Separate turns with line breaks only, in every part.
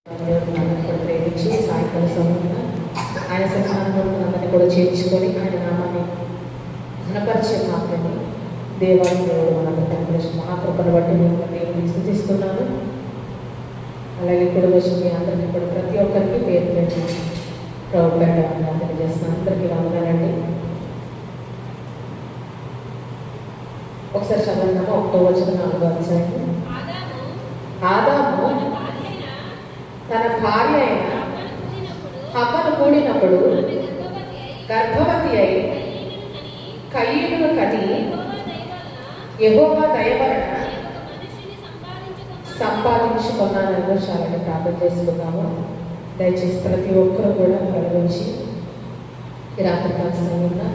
ప్రేమించి సాయంకాల సమయంలో ఆయన సన్నిధానంలో అందరినీ కూడా చేర్చుకొని ఆయన నామాన్ని ఘనపరిచే మాత్రమే దేవుడు మనందరూ కనిపించిన మహాకృపను బట్టి నేను స్థుతిస్తున్నాను. అలాగే కూడా వచ్చి మీ అందరికీ కూడా ప్రతి ఒక్కరికి పేరు పెట్టి ప్రభుపేట తెలియజేస్తున్నాను. అందరికీ వందనాలండి. ఒకసారి చదువుతాము. 1వ వచనం 4వ అధ్యాయం. ఆదాము తన భార్య అయిన హవ్వను కూడినప్పుడు గర్భవతి అయి కయీనును కని యెహోవా దయ వలన సంపాదించుకున్నానని చాలా ప్రార్థన చేసుకున్నాము. దయచేసి ప్రతి ఒక్కరు కూడా కలిగించి ఈ రాత్రికాల సమయంలో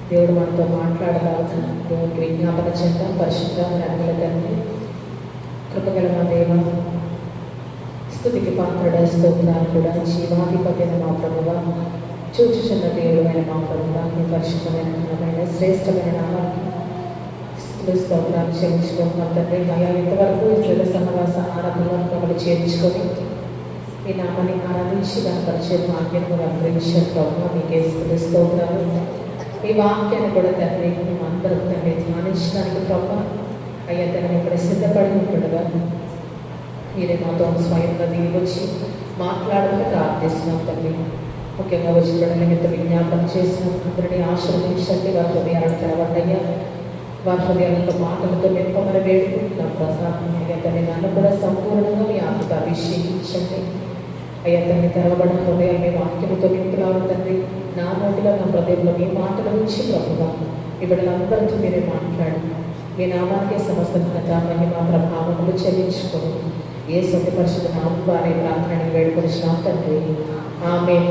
దేవుడు మనతో మాట్లాడగలగా దేవుడికి విజ్ఞాపన చేద్దాం. పరిశుద్ధ నన్నుల తండ్రి, కృపగల మా దేవ, స్తుతికి పాత్రుడ, స్తోత్రాలు కూడా జీవాధిపతిన మా ప్రభువ, చూచుచున్న దేవుడైన మా ప్రభువ, మీ పరిశుద్ధమైన ఘనమైన శ్రేష్టమైన నామానికి స్తోత్రాలు చెల్లించుకుంటున్నాం తండ్రి. అయ్యా, ఇంతవరకు ఈ సహవాస ఆరాధనలో మమ్మల్ని చేర్చుకొని ఈ నామాన్ని ఆరాధించి దాని పరిచయం వాక్యాన్ని కూడా అనుగ్రహించారు ప్రభువ. మీకే స్తోత్రాలు. ఈ వాక్యాన్ని కూడా తండ్రి మేము అందరం తండ్రి ధ్యానించడానికి ప్రభువ అయ్యా తండ్రి ఇక్కడ సిద్ధపడి ఉంటుండగా మీరే మాతో స్వయంగా దిగివచ్చి మాట్లాడమని ప్రార్థిస్తున్నాం తండ్రి. ముఖ్యంగా వచ్చిన ఎంత విజ్ఞాపన చేసిన అందరినీ ఆశీర్వదించండి. వారి హృదయాలను తెరవండయ్యా, వారి హృదయాలతో మాటలతో నింపమని వేడుకుంటున్నాం ప్రసాదం. అయ్యా తండ్రి నన్ను కూడా సంపూర్ణంగా మీ ఆత్మతో అభిషేకించండి. అయ్యా తండ్రి తెరవబడిన హృదయాలు మీ వాక్యంతో నింపులారు తండ్రి. నా నోటిలో నా హృదయంలో మీ మాటల నుంచి ప్రభుగా ఈ బిడ్డలందరితో మీరే మాట్లాడి మీ నామానికే సమస్త ఘనత మహిమ ప్రభావములు చెల్లించుకొని యేసు పరిశుద్ధ నామం ద్వారా ప్రార్థనని వేడుకొనిచున్నాం తండ్రి. ఆమేన్.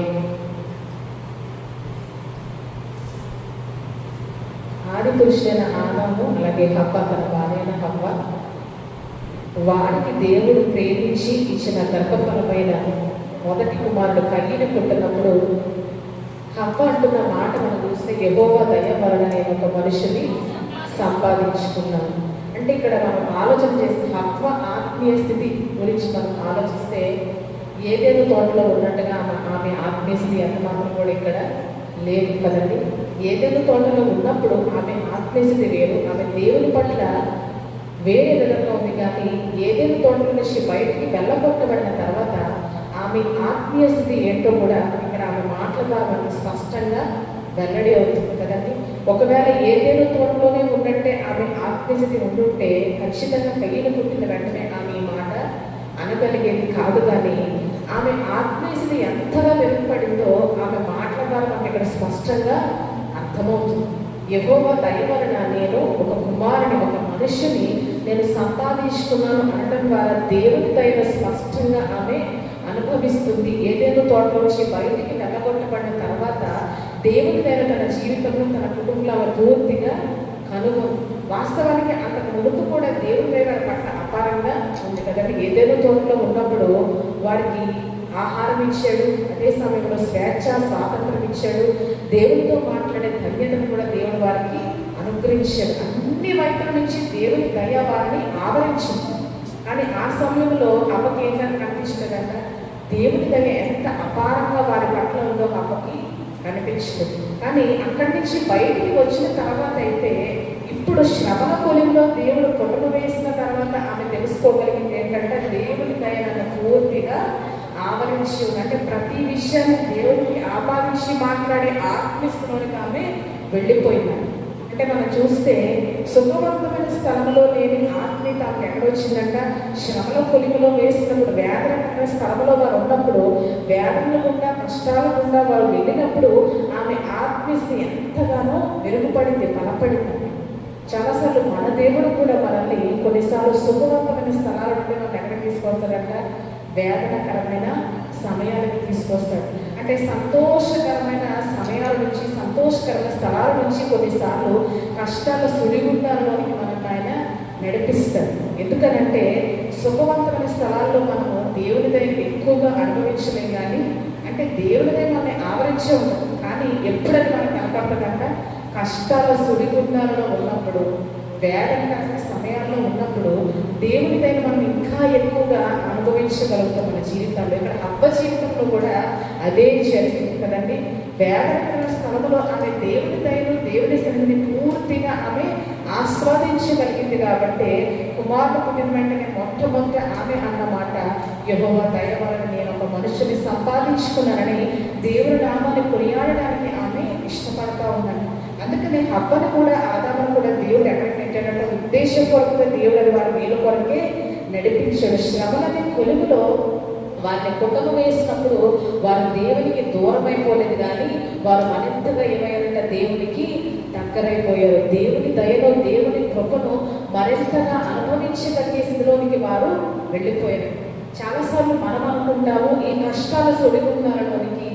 ఆది పురుషుడైన ఆదాము అలాగే హవ్వ తన భార్య అయిన హవ్వ, వారికి దేవుడు ప్రేమించి ఇచ్చిన గర్భఫలమైన మొదటి కుమారుడు కయీను పుట్టినప్పుడు హవ్వ అంటున్న మాట మనం చూస్తే యెహోవా దయ వలన నేను ఒక మనిషిని సంపాదించుకున్నాను అంటే ఇక్కడ మనం ఆలోచన చేస్తే హవ్వ ఆత్మీయ స్థితి గురించి మనం ఆలోచిస్తే ఏదేదో తోటలో ఉన్నట్టుగా ఆమె ఆత్మీయ స్థితి ఎంత మాత్రం కూడా ఇక్కడ లేదు కదండి. ఏదేదో తోటలో ఉన్నప్పుడు ఆమె ఆత్మీయ స్థితి వేరు, ఆమె దేవుని పట్ల వేరే విధంగా ఉంది. కానీ ఏదేదో తోటల నుంచి బయటికి వెళ్ళగొట్టబడిన తర్వాత ఆమె ఆత్మీయ స్థితి ఏంటో కూడా ఇక్కడ ఆమె మాటల ద్వారా మనకు స్పష్టంగా వెల్లడి అవుతుంది కదండి. ఒకవేళ ఏదేదో తోటలోనే ఉన్నట్టే ఆమె ఆత్మీయ స్థితి ఉంటుంటే ఖచ్చితంగా కయీను పుట్టిన వెంటనే ఆమె ఈ మాట అనగలిగేది కాదు. కానీ ఆమె ఆత్మీయ స్థితి ఎంతగా వెలువడిందో ఆమె మాటల ద్వారా మనకి ఇక్కడ స్పష్టంగా అర్థమవుతుంది. యెహోవా దయ వలన నేను ఒక కుమారుని ఒక మనిషిని నేను సంపాదించుకున్నాను అనడం ద్వారా దేవుని దయ స్పష్టంగా ఆమె అనుభవిస్తుంది. ఏదేదో తోటలోంచి బయటికి వెళ్ళగొట్టబడిన తర్వాత దేవుని దయ తన జీవితంలో తన కుటుంబంలో ఆమె పూర్తిగా కనుగొంది. వాస్తవానికి అంతకు ముందు కూడా దేవుని దయ పట్ల అపారంగా ఉంది కదండి. ఏదేదో తోటలో ఉన్నప్పుడు వారికి ఆహారం ఇచ్చాడు, అదే సమయంలో స్వేచ్ఛ స్వాతంత్రం ఇచ్చాడు, దేవునితో మాట్లాడే ధన్యతను కూడా దేవుడు వారికి అనుగ్రహించాడు. అన్ని వైపుల నుంచి దేవుని దయ వారిని ఆవరించింది. కానీ ఆ సమయంలో అవ్వకి ఏంటని కనిపించింది కదా, దేవుని దయ ఎంత అపారంగా వారి పట్ల ఉందో అవ్వకి కనిపించింది. కానీ అక్కడి నుంచి బయటికి వచ్చిన తర్వాత అయితే ఇప్పుడు శ్రవణ కొలిలో దేవుడు కొట్టుకు వేసిన తర్వాత ఆమె తెలుసుకోగలిగింది ఏంటంటే దేవుని దయ నన్ను పూర్తిగా ఆవరించి ఉంది. అంటే ప్రతి విషయాన్ని దేవుడికి ఆపాదించి మాట్లాడే ఆత్మీయలోనికి ఆమె వెళ్ళిపోయింది. అంటే మనం చూస్తే సుఖవంతమైన స్థలంలో లేని ఆత్మీయత ఆమె ఎక్కడొచ్చిందంట, శ్రమల కొలిమిలో వేసినప్పుడు వేదన స్థలంలో వారు ఉన్నప్పుడు వేదనలు గుండా కష్టాల గుండా వారు వెళ్ళినప్పుడు ఆమె ఆత్మీయత ఎంతగానో మెరుగుపడింది, బలపడింది. చాలాసార్లు మన దేవుడు కూడా మనల్ని కొన్నిసార్లు సుఖవంతమైన స్థలాల నుండి మనం ఎక్కడ తీసుకొస్తాడంట, వేదనకరమైన సమయానికి తీసుకొస్తాడు. అంటే సంతోషకరమైన సమయాల నుంచి సంతోషకరమైన స్థలాల నుంచి కొన్నిసార్లు కష్టాల సుడిగుండాల్లోనికి మనకు ఆయన నడిపిస్తాడు. ఎందుకనంటే సుఖవంతమైన స్థలాల్లో మనము దేవుని దయని ఎక్కువగా అనుభవించలేం. కానీ అంటే దేవుని దయ మనల్ని ఆవరించే ఉంటుంది. కానీ ఎప్పుడైనా మనకు కనపడుతుందంట కష్టాల సుడిగుండాలలో ఉన్నప్పుడు, వేదనకరమైన సమయాల్లో ఉన్నప్పుడు దేవునిపైన మనం ఇంకా ఎక్కువగా అనుభవించగలుగుతాం మన జీవితంలో. ఇక్కడ హవ్వ జీవితంలో కూడా అదే జరిగింది కదండి. వేదన స్థలంలో ఆమె దేవుని దయను, దేవుని సన్నిధిని పూర్తిగా ఆమె ఆస్వాదించగలిగింది. కాబట్టి కుమారుడు పుట్టిన వెంటనే మొట్టమొదట ఆమె అన్నమాట, యెహోవా దయ వలన నేను ఒక మనుషుని సంపాదించుకున్నానని దేవుని నామాన్ని కొనియాడడానికి ఆమె ఇష్టపడతా ఉన్నాను. అందుకని హవ్వను కూడా, ఆదామును కూడా దేవుడు ఎక్కడికి నెట్టాడంటే ఉద్దేశం కొరకుగా దేవుడు అది వారి మేలు కొరకే నడిపించాడు. శ్రమలనే కొలుగులో వారిని కుటుంబ వేసినప్పుడు వారు దేవునికి దూరం అయిపోలేదు, కానీ వారు మరింతగా ఏమైనా దేవునికి దగ్గరైపోయారు. దేవుని దయలో, దేవుని కృపను మరింతగా అనుభవించగలిగే స్థితిలోనికి వారు వెళ్ళిపోయారు. చాలాసార్లు మనం అనుకుంటాము, ఈ కష్టాల సుడిగుండాలలోనికి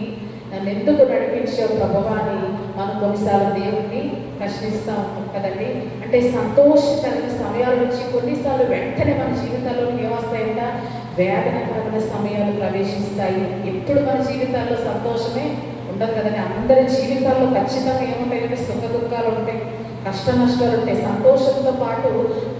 నన్ను ఎందుకు నడిపించావు ప్రభువా అని మనం కొన్నిసార్లు దేవుణ్ణి ప్రశ్నిస్తూ ఉంటాం కదండి. అంటే సంతోషకరమైన సమయాల నుంచి కొన్నిసార్లు వెంటనే మన జీవితాల్లో ఏమొస్తాయంట, వేదనకరమైన సమయాలు ప్రవేశిస్తాయి. ఎప్పుడు మన జీవితాల్లో సంతోషమే ఉండదు కదండి. అందరి జీవితాల్లో ఖచ్చితంగా ఏముంటాయంటే సుఖ దుఃఖాలు ఉంటాయి, కష్ట నష్టాలు ఉంటాయి. సంతోషంతో పాటు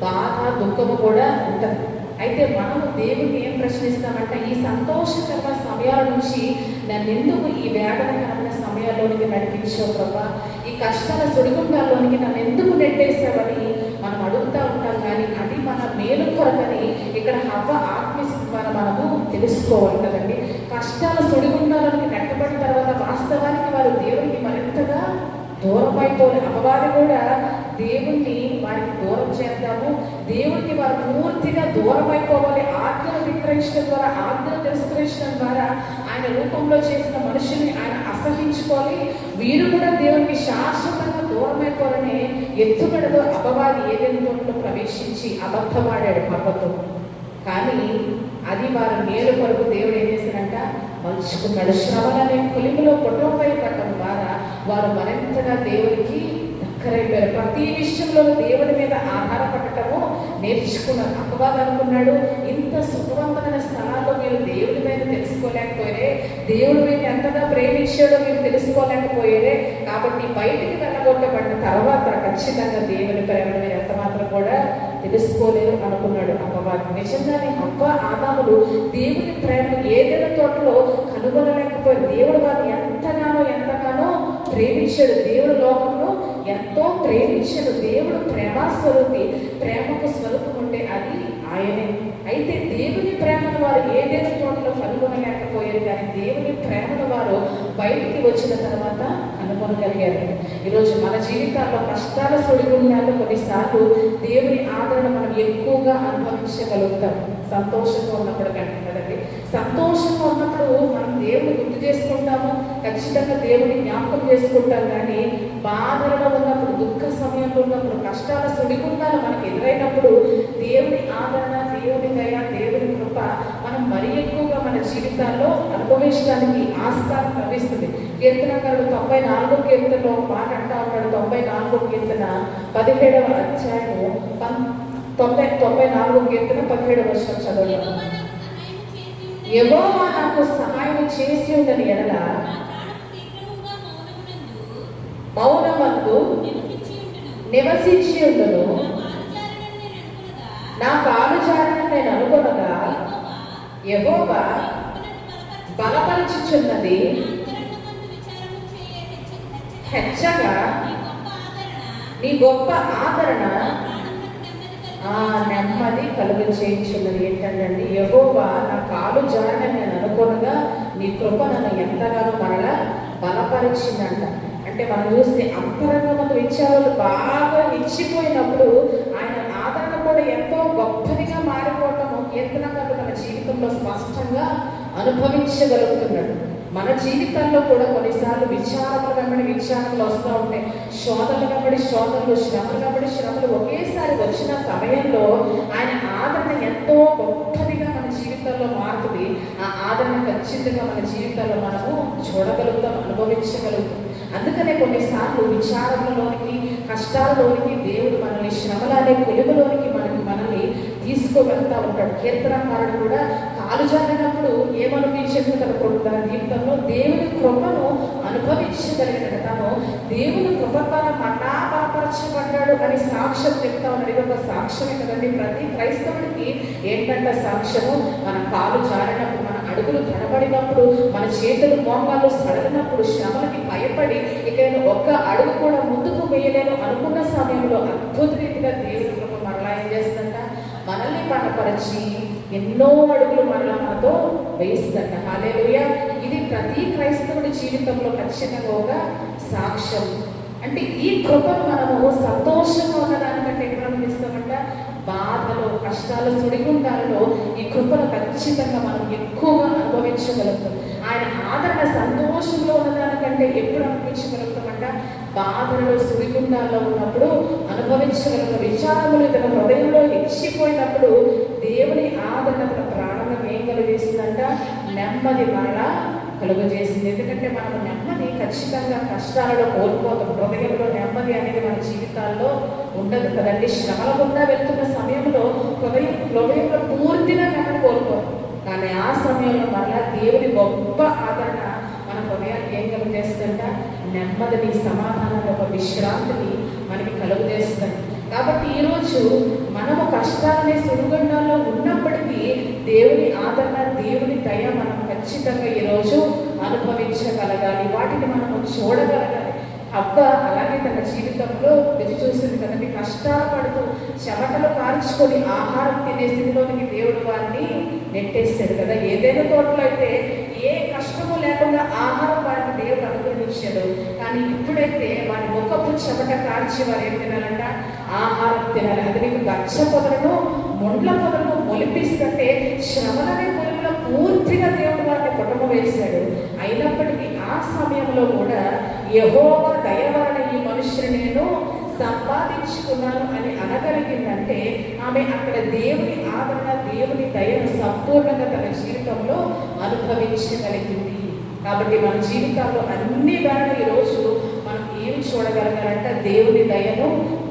బాధ, దుఃఖము కూడా ఉంటుంది. అయితే మనము దేవుడిని ఏం ప్రశ్నిస్తామంటే, ఈ సంతోషకరమైన సమయాల నుంచి నన్ను ఎందుకు ఈ వేదనకరమైన సమయాల్లోనికి నడిపించావు ప్రభా, ఈ కష్టాల సుడిగుండాల్లోనికి నన్ను ఎందుకు నెట్టేసావని మనం అడుగుతూ ఉంటాం. కానీ అది మన మేలు కొరకని ఇక్కడ హవ్వ ఆత్మీయ ద్వారా మనము తెలుసుకోవాలి కదండి. కష్టాల సుడిగుండాలకి నెట్టబడిన తర్వాత వాస్తవానికి వారు దేవుడికి మరింతగా దూరం అయిపోయి, అపవాది కూడా దేవుణ్ణి వారికి దూరం చేద్దాము, దేవుడికి వారు పూర్తిగా దూరం అయిపోవాలి, ఆజ్ఞను విక్రయించడం ద్వారా, ఆజ్ఞను తిరస్కరించడం ద్వారా ఆయన రూపంలో చేసిన మనుషుల్ని ఆయన అసహించుకోవాలి, వీరు కూడా దేవునికి శాశ్వతంగా దూరం అయిపోవాలని ఎత్తుగడలో అపవాది ఏదైనా తోటలో ప్రవేశించి అబద్ధమాడాడు హవ్వతో. కానీ అది వారి మేలు కొరకు దేవుడు ఏం చేశాడంట, మలుచుకున్నాడు. శ్రవణనే కొలిమిలో పొట్టపై పట్టడం ద్వారా వారు మరింతగా దేవుడికి దగ్గరైపోయారు. ప్రతి విషయంలో దేవుడి మీద ఆధారపడటము నేర్చుకున్నారు. అపవాది అనుకున్నాడు, ఇంత సుఖవంతమైన స్థలాల్లో మీరు దేవుడి మీద తెలుసుకోలేకపోయారే, దేవుడి మీద ఎంతగా ప్రేమించాడో మీరు తెలుసుకోలేకపోయారే, కాబట్టి బయటికి వెళ్ళగొట్టబడిన తర్వాత ఖచ్చితంగా దేవుని ప్రేమ మీద ఎంత మాత్రం కూడా తెలుసుకోలేరు అనుకున్నాడు అపవాది. నిజంగానే హవ్వ, ఆదాములు దేవుని ప్రేమ ఏదైనా తోటలో కనుగొనలేకపోయారు. దేవుడు వారిని ఎంతగానో ప్రేమించాడు. దేవుడు లోకంలో ఎంతో ప్రేమించాడు. దేవుడు ప్రేమ స్వరూపి, ప్రేమకు స్వరూపం ఉంటే అది ఆయనే. అయితే దేవుని ప్రేమను వారు ఏదైనా చోట్ల కనుగొనలేకపోయారు, కానీ దేవుని ప్రేమను వారు బయటికి వచ్చిన తర్వాత కనుగొనగలిగారు. ఈరోజు మన జీవితాల్లో కష్టాల సుడిగుండాలు కొన్నిసార్లు దేవుని ఆదరణ మనం ఎక్కువగా అనుభవించగలుగుతాం సంతోషంగా ఉన్నప్పుడు కంటే కదండి. సంతోషంగా ఉన్నప్పుడు మనం దేవుని గుర్తు చేసుకుంటాము, ఖచ్చితంగా దేవుని జ్ఞాపకం చేసుకుంటాం. కానీ బాధలలో ఉన్నప్పుడు, దుఃఖ సమయంలో ఉన్నప్పుడు, కష్టాల సుడిగుండాలు మనకు ఎదురైనప్పుడు దేవుని ఆదరణ, దేవుని దయ, దేవుని కృప మనం మరీ ఎక్కువగా మన జీవితాల్లో అనుభవించడానికి ఆస్కారం లభిస్తుంది. కీర్తనకారుడు 94వ కీర్తనలో ఒక మాట అంటా ఉన్నాడు. 94వ కీర్తన 17వ అధ్యాయము 94వ కీర్తన 17వ వచనం చదవడం. యెహోవా నాకు సహాయం చేసి ఉండని ఎడల మౌనమందు నివసించి ఉండును, నా కాలు జారిన నేను అనుకొనగా యెహోవా బలపరచుచున్నది హెచ్చగా నీ గొప్ప ఆదరణ నెమ్మది కలుగు చేయించున్నది. ఏంటండి, యెహోవా నా కాలు జారిన నేను అనుకోనగా నీ కృప నన్ను ఎంతగానో మరలా బలపరిచిందంట. అంటే మనం చూస్తే అంతరంగమైన విచారాలు బాగా ఇచ్చిపోయినప్పుడు ఆయన ఆదరణ కూడా ఎంతో గొప్పదిగా మారిపోవటము కీర్తనకారుడు తన జీవితంలో స్పష్టంగా అనుభవించగలుగుతున్నాడు. మన జీవితాల్లో కూడా కొన్నిసార్లు విచారములు వెంబడి విచారములు వస్తూ ఉంటాయి, శోధనలు వెంబడి శోధనలు, శ్రమలు వెంబడి శ్రమలు ఒకేసారి వచ్చిన సమయంలో ఆయన ఆదరణ ఎంతో గొప్పదిగా మన జీవితాల్లో మారుతుంది. ఆ ఆదరణ ఖచ్చితంగా మన జీవితాల్లో మనము చూడగలుగుతాం, అనుభవించగలుగుతాం. అందుకనే కొన్నిసార్లు విచారములలోనికి, కష్టాలలోనికి దేవుడు మనల్ని శ్రమల అనే కొలుగులోనికి మనల్ని తీసుకువెళ్తా ఉంటాడు. కీర్తనకారుడు కూడా కాలు జారినప్పుడు ఏమనిపించింది, తన జీవితంలో దేవుని కృపను అనుభవించగలిగిన తను దేవుని కృప ద్వారా మన్నాపాపర బలపరచబడ్డాడు అని సాక్ష్యం చెప్తా ఉన్నాడు. ఇది ఒక సాక్ష్యమే కదండి. ప్రతి క్రైస్తవుడికి ఏంటంటే సాక్ష్యము, మన కాలు జారినప్పుడు, మన అడుగులు తడబడినప్పుడు, మన చేతులు మోకాళ్ళు సడలినప్పుడు, శ్రమలకి భయపడి ఇక నేను ఒక్క అడుగు కూడా ముందుకు వేయలేను అనుకున్న సమయంలో అద్భుత రీతిగా దేవుడి కృప మరలా ఏం చేస్తుందంట, మనల్ని బలపరిచి ఎన్నో అడుగులు మరలా మనతో వేస్తుందంట. హల్లెలూయా. ఇది ప్రతి క్రైస్తవుడి జీవితంలో ఖచ్చితంగా ఒక సాక్ష్యం. అంటే ఈ కృపను మనము సంతోషంగా ఉన్నదానికంటే ఎక్కడ అనుభవిస్తామంట, బాధలో, కష్టాలు, సుడిగుండాలలో ఈ కృపను ఖచ్చితంగా మనం ఎక్కువగా అనుభవించగలుగుతాం. ఆయన ఆదరణ సంతోషంలో ఉన్నదానికంటే ఎప్పుడు అనుభవించగలుగుతామంట, బాధలలో, సుడిగుండాల్లో ఉన్నప్పుడు అనుభవించగలుగుతాం. విచారములు తన హృదయంలో హెచ్చిపోయినప్పుడు దేవుని ఆదరణ తన ప్రాణం ఏం కలిగిస్తుందంట, నెమ్మది మరలా కలుగజేసింది. ఎందుకంటే మనం నెమ్మది ఖచ్చితంగా కష్టాలలో కోల్పోతాం. హృదయంలో నెమ్మది అనేది మన జీవితాల్లో ఉండదు కదండి. శ్రమల గుండా వెళ్తున్న సమయంలో హృదయంలో పూర్తిగా నెమ్మది కోల్పోతాం. కానీ ఆ సమయంలో మరలా దేవుని గొప్ప ఆదరణ మన హృదయాన్ని ఏం కలుగజేస్తుందంట, నెమ్మదిని, సమాధానాన్ని, ఒక విశ్రాంతిని మనకి కలుగజేస్తుంది. కాబట్టి ఈరోజు మనము కష్టాలనే సుడిగుండాల్లో ఉన్నప్పటికీ దేవుని ఆదరణ, దేవుని దయ మనం ఖచ్చితంగా ఈరోజు అనుభవించగలగాలి. వాటిని మనము చూడగలగాలి. అలాగే తన జీవితంలో రుచి చూసింది కదండి. కష్టపడుతూ చెమటలు కార్చుకొని ఆహారం తినే స్థితిలోనికి దేవుడు వారిని నెట్టేస్తాడు కదా. ఏదైనా తోటలో అయితే ఏ కష్టము లేకుండా ఆహారం వారికి దేవుడు అనుగ్రహించాడు. కానీ ఇప్పుడైతే వారి ముఖపు చెమట కార్చి వారు ఏం తినాలంట, ఆహారం తినాలి. అది మీకు గచ్చ పొదలను, ముండ్ల పొదలను మొలిపిస్తుంటే శ్రమలనే పొలంలో పూర్తిగా దేవుడు వారిని కుటుంబం వేశాడు. అయినప్పటికీ ఆ సమయంలో కూడా యెహోవా దయ వలన ఈ మనుష్యుని నేను సంపాదించుకున్నాను అని అనగలిగిందంటే ఆమె అక్కడ దేవుని ఆదరణ, దేవుని దయను సంపూర్ణంగా తన జీవితంలో అనుభవించగలిగింది. కాబట్టి మన జీవితాల్లో అన్ని వేళ ఈరోజు మనం ఏమి చూడగలగాలంటే దేవుని దయను,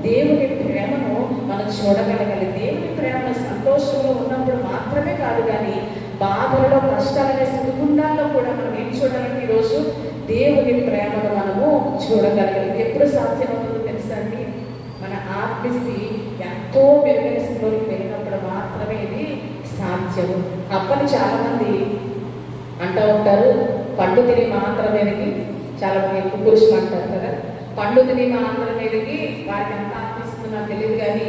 దేవుని ప్రేమను మనం చూడగలగాలి. దేవుని ప్రేమను సంతోషంలో ఉన్నప్పుడు మాత్రమే కాదు, కానీ బాధలలో, కష్టాలనే సుడిగుండాల్లో కూడా మనం ఏం చూడాలంటే ఈరోజు దేవుని ప్రేమను మనము చూడగలగాలి. ఎప్పుడు సాధ్యమవుతుందో తెలుసా అండి, మన ఆత్మస్థితి ఎంతో మెరుగైన స్థితిలోకి వెళ్ళినప్పుడు మాత్రమే ఇది సాధ్యము. అప్పని చాలా మంది అంటూ ఉంటారు, పండు తిని మాత్రం మీదకి, చాలా మంది ఎక్కువ పురుషులు అంటారు కదా, పండు తిని మాత్రం మీదకి వారికి ఎంత ఆత్మిస్తుంది నాకు తెలియదు. కానీ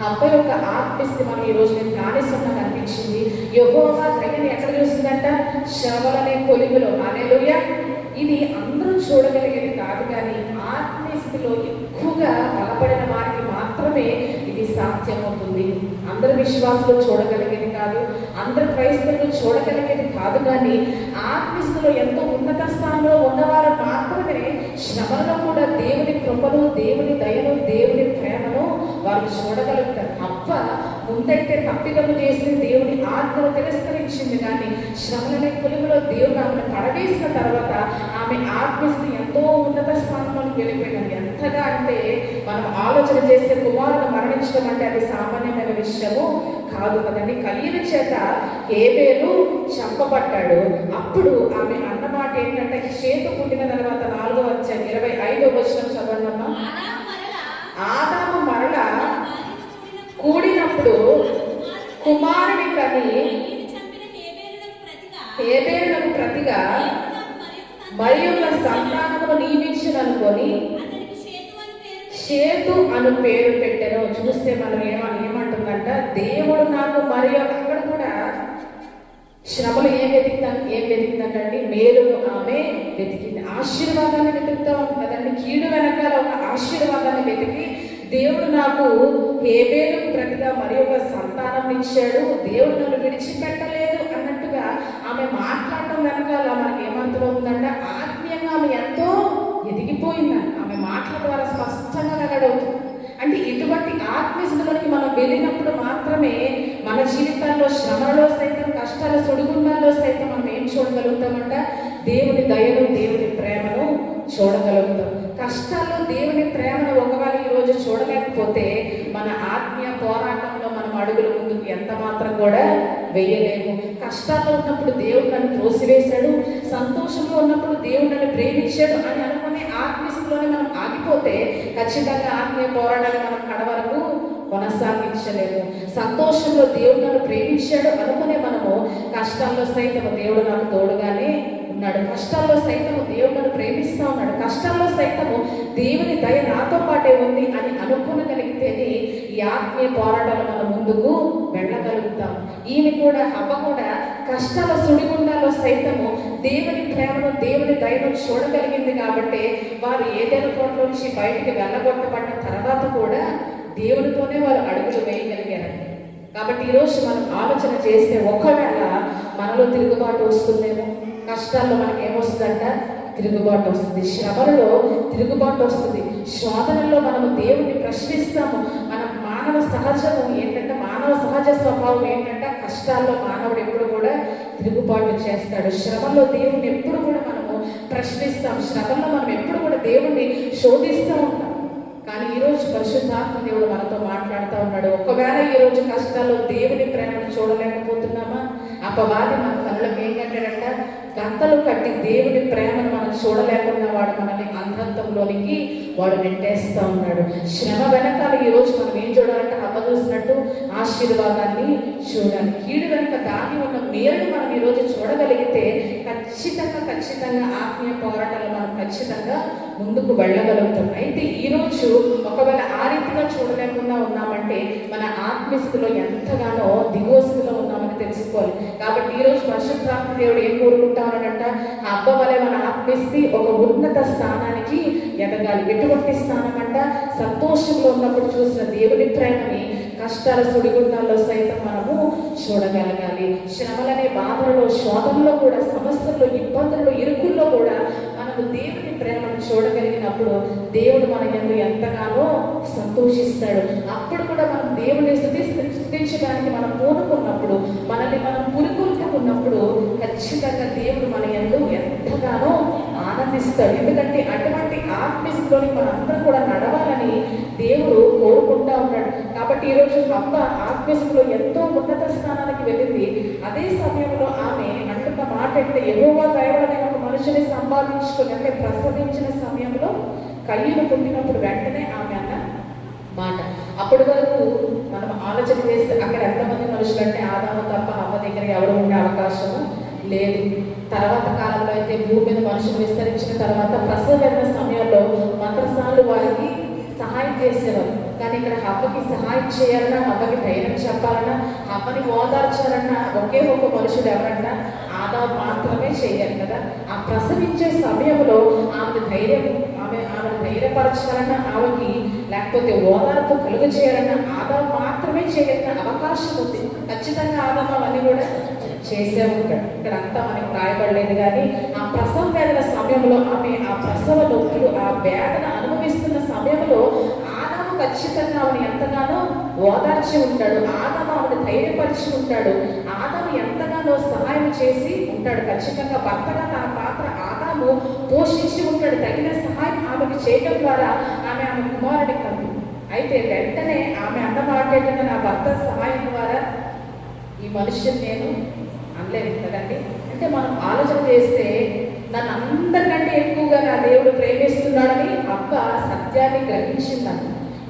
అప్ప యొక్క ఆత్మస్థితి మనం ఈరోజు నేను ధ్యానిస్తున్నా అనిపించింది. యెహోవా దయని ఎక్కడ చూస్తుందంట, శ్రమలనే కొలిమిలో. హల్లెలూయా. ఇది అందరూ చూడగలిగేది కాదు, కానీ ఆత్మీయస్థితిలో ఎక్కువగా బలపడిన వారికి మాత్రమే ఇది సాధ్యమవుతుంది. అందరు విశ్వాసులు చూడగలిగేది కాదు, అందరు క్రైస్తవులు చూడగలిగేది కాదు, కానీ ఆత్మీయస్థితిలో ఎంతో ఉన్నత స్థానంలో ఉన్నవారు మాత్రమే శ్రమలో కూడా దేవుని కృపను, దేవుని దయను, దేవుని ప్రేమను వారు చూడగలుగుతారు. అప్ప ముందైతే తప్పిదము చేసి దేవుని ఆత్మను తిరస్కరించింది, కానీ శ్రమలనే కొలుగులో దేవుడు ఆమెను పడవేసిన తర్వాత ఆమె ఆత్మస్థితి ఎంతో ఉన్నత స్థానంలోకి వెళ్ళిపోయింది. ఎంతగా అంటే మనం ఆలోచన చేసే కుమారుడు మరణించడం అంటే అది సామాన్యమైన విషయము కాదు కదండి. కయీను చేత హేబేలు చంపబడ్డాడు. అప్పుడు ఆమె అన్నమాట ఏంటంటే, చేతు పుట్టిన తర్వాత 4వ అధ్యాయం 25వ వచనం చదవండమ్మా. ఆదాము మరల కూడినప్పుడు కుమారుని కని హేబేలునకు ప్రతిగా మరి యొక్క సంతానమును నియమించనుకొని షేతు అను పేరు పెట్టాను. చూస్తే మనం ఏమంటుందంట, దేవుడు నాకు మరి అక్కడ కూడా శ్రమలు ఏం వెతికిందంటండి, మేలును ఆమె వెతికింది. ఆశీర్వాదాన్ని వెతుకుతా ఉంటుందండి. కీడు వెనకాల ఒక ఆశీర్వాదాన్ని వెతికి దేవుడు నాకు హేబేలు ప్రతిగా మరి ఒక సంతానం ఇచ్చాడు, దేవుడు నన్ను విడిచిపెట్టలేదు అన్నట్టుగా ఆమె మాట్లాడటం వెనకాల మనకి ఏమర్థమవుతుందంటే, ఆత్మీయంగా ఆమె ఎంతో ఎదిగిపోయిందని ఆమె మాటల ద్వారా స్పష్టంగా వెల్లడవుతుంది. అంటే ఇటువంటి ఆత్మీయతలోకి మనం వెళ్ళినప్పుడు మాత్రమే మన జీవితాల్లో శ్రమలో సైతం, కష్టాల సుడిగుండాల్లో సైతం మనం ఏం చూడగలుగుతామంట, దేవుని దయను, దేవుని ప్రేమను చూడగలుగుతాం. కష్టాల్లో దేవుని ప్రేమను ఒకవేళ ఈరోజు చూడలేకపోతే మన ఆత్మీయ పోరాటంలో మనం అడుగుల ముందుకు ఎంత మాత్రం కూడా వేయలేము. కష్టాల్లో ఉన్నప్పుడు దేవుడు నన్ను త్రోసివేశాడు, సంతోషంలో ఉన్నప్పుడు దేవుడు నన్ను ప్రేమించాడు అని అనుకునే ఆత్మీయతలోనే మనం ఆగిపోతే ఖచ్చితంగా ఆత్మీయ పోరాటాన్ని మనం కడ వరకు కొనసాగించలేము. సంతోషంలో దేవుడు నన్ను ప్రేమించాడు అనుకునే మనము కష్టాల్లో సైతం దేవుడు నాకు తోడుగానే ఉన్నాడు, కష్టాల్లో సైతము దేవుడు నన్ను ప్రేమిస్తూ ఉన్నాడు, కష్టాల్లో సైతము దేవుని దయ నాతో పాటే ఉంది అని అనుకోగలిగితేనే ఈ ఆత్మీయ పోరాటాలు మనం ముందుకు వెళ్ళగలుగుతాం. ఈమె కూడా హవ్వ కూడా కష్టాల సుడిగుండాల్లో సైతము దేవుని ప్రేమను దేవుని దయను చూడగలిగింది కాబట్టి వారు ఏదైనా తోట నుంచి బయటికి వెళ్ళగొట్టబడ్డ తర్వాత కూడా దేవునితోనే వారు అడుగులు వేయగలిగారండి. కాబట్టి ఈరోజు మనం ఆలోచన చేస్తే ఒకవేళ మనలో తిరుగుబాటు వస్తుందేమో, కష్టాల్లో మనకి ఏమొస్తుందంట, తిరుగుబాటు వస్తుంది, శ్రమలలో తిరుగుబాటు వస్తుంది, శోధనల్లో మనము దేవుణ్ణి ప్రశ్నిస్తాము. మనం మానవ సహజము ఏంటంటే, మానవ సహజ స్వభావం ఏంటంటే కష్టాల్లో మానవుడు ఎప్పుడు కూడా తిరుగుబాటు చేస్తాడు. శ్రమలో దేవుణ్ణి ఎప్పుడు కూడా మనము ప్రశ్నిస్తాం, శ్రమల్లో మనం ఎప్పుడు కూడా దేవుణ్ణి శోధిస్తూ ఉంటాం. కానీ ఈరోజు పరిశుద్ధాత్మ దేవుడు మనతో మాట్లాడుతూ ఉన్నాడు. ఒకవేళ ఈరోజు కష్టాల్లో దేవుని ప్రేమను చూడలేకపోతున్నామా, అపవాది మన కళ్ళకి ఏం కట్టాడంట, గంతలు కట్టి దేవుని ప్రేమను మనం చూడలేకుండా వాడు మనల్ని అంధత్వంలోనికి వాడు నెట్టేస్తూ ఉన్నాడు. శ్రమ వెనకాల ఈరోజు మనం ఏం చూడాలంటే, అమ్మ చూసినట్టు ఆశీర్వాదాన్ని చూడాలి. కీడు వెనక దాని ఉన్న మేలును మనం ఈరోజు చూడగలిగితే ఖచ్చితంగా ఆత్మీయ పోరాటాలు మనం ఖచ్చితంగా ముందుకు వెళ్ళగలుగుతాం. అయితే ఈరోజు ఒకవేళ ఆ రీతిగా చూడలేకుండా ఉన్నామంటే మన ఆత్మీయతలో ఎంతగానో దిగువ స్థితిలో ఉన్నామని తెలుసుకోవాలి. కాబట్టి ఈరోజు పరిశుద్ధాత్మ దేవుడు ఏం కోరుకుంటా ఉన్నాడంట, ఆ అబ్బ వలె మన ఆత్మీయత ఒక ఉన్నత స్థానానికి ఎదగాలి. ఎటువంటి స్థానం అంట, సంతోషంలో ఉన్నప్పుడు చూసిన దేవుని ప్రేమని కష్టాల సుడిగుండాల్లో సైతం మనము చూడగలగాలి. శ్రమలనే బాధలలో, శోధనలో కూడా, సమస్యల్లో, ఇబ్బందుల్లో, ఇరుకుల్లో కూడా మనము దేవుని ప్రేమను చూడగలిగినప్పుడు దేవుడు మన యందు ఎంతగానో సంతోషిస్తాడు. అప్పుడు కూడా మనం దేవుని స్తుతించడానికి మనం పూనుకున్నప్పుడు, మనల్ని మనం పురుకొల్పుకున్నప్పుడు ఖచ్చితంగా దేవుడు మన యందు ఎంతగానో ఆనందిస్తాడు. ఎందుకంటే అటువంటి ఆత్మీయతలోని మనందరం కూడా నడవాలని దేవుడు కోరుకుంటా ఉన్నాడు. కాబట్టి ఈరోజు అమ్మ ఆత్మీయతలో ఎంతో ఉన్నత స్థానానికి వెళ్ళింది. అదే సమయంలో ఆమె అంటున్న మాట అంటే, యెహోవా దయవలన ఒక మనిషిని సంపాదించుకుని, అంటే ప్రసవించిన సమయంలో కయ్యూను పుట్టినప్పుడు వెంటనే ఆమె అన్న మాట. అప్పటి వరకు మనం ఆలోచన చేస్తే అక్కడ ఎంతమంది మనుషులు అంటే ఆదాము తప్ప అమ్మ దగ్గర ఎవరు ఉండే అవకాశము లేదు. తర్వాత కాలంలో అయితే భూమి మీద మనుషులు విస్తరించిన తర్వాత ప్రసవ సమయంలో మంత్రసాలు వారికి సహాయం చేసేవారు. కానీ ఇక్కడ హవ్వకి సహాయం చేయాలన్నా, హవ్వకి ధైర్యం చెప్పాలన్నా, హవ్వని ఓదార్చాలన్నా ఒకే ఒక మనుషుడు ఎవరంట, ఆదాము మాత్రమే చేయాలి కదా. ఆ ప్రసవించే సమయంలో ఆమె ధైర్యపరచాలన్నా, ఆమెకి లేకపోతే ఓదార్పు కలుగ చేయాలన్నా ఆదాము మాత్రమే చేయగలిగిన అవకాశం ఉంది. ఖచ్చితంగా ఆదాము అవన్నీ కూడా చేసే ఉంటాడు. ఇక్కడ అంతా మనకి రాయబడలేదు. కానీ ఆ ప్రసవ వేదన సమయంలో ఆమె ఆ ప్రసవ నొప్పులు, ఆ వేదన అనుభవిస్తున్న సమయంలో ఆదాము ఖచ్చితంగా ఆమెను ఎంతగానో ఓదార్చి ఉంటాడు, ఆదాము ఆమెను ధైర్యపరిచి ఉంటాడు, ఆదాము ఎంతగానో సహాయం చేసి ఉంటాడు. ఖచ్చితంగా భర్తగా తన పాత్ర ఆదాము పోషించి ఉంటాడు. తగిన సహాయం ఆమెకు చేయడం ద్వారా ఆమె కుమారుడి కంది. అయితే వెంటనే ఆమె అన్న మాట ఏంటంటే, నా భర్త సహాయం ద్వారా ఈ మనుషుని నేను అనలేదు కదండి. అంటే మనం ఆలోచన చేస్తే నన్ను అందరికంటే ఎక్కువగా నా దేవుడు ప్రేమిస్తున్నాడని అబ్బ సత్యాన్ని గ్రహించిందని.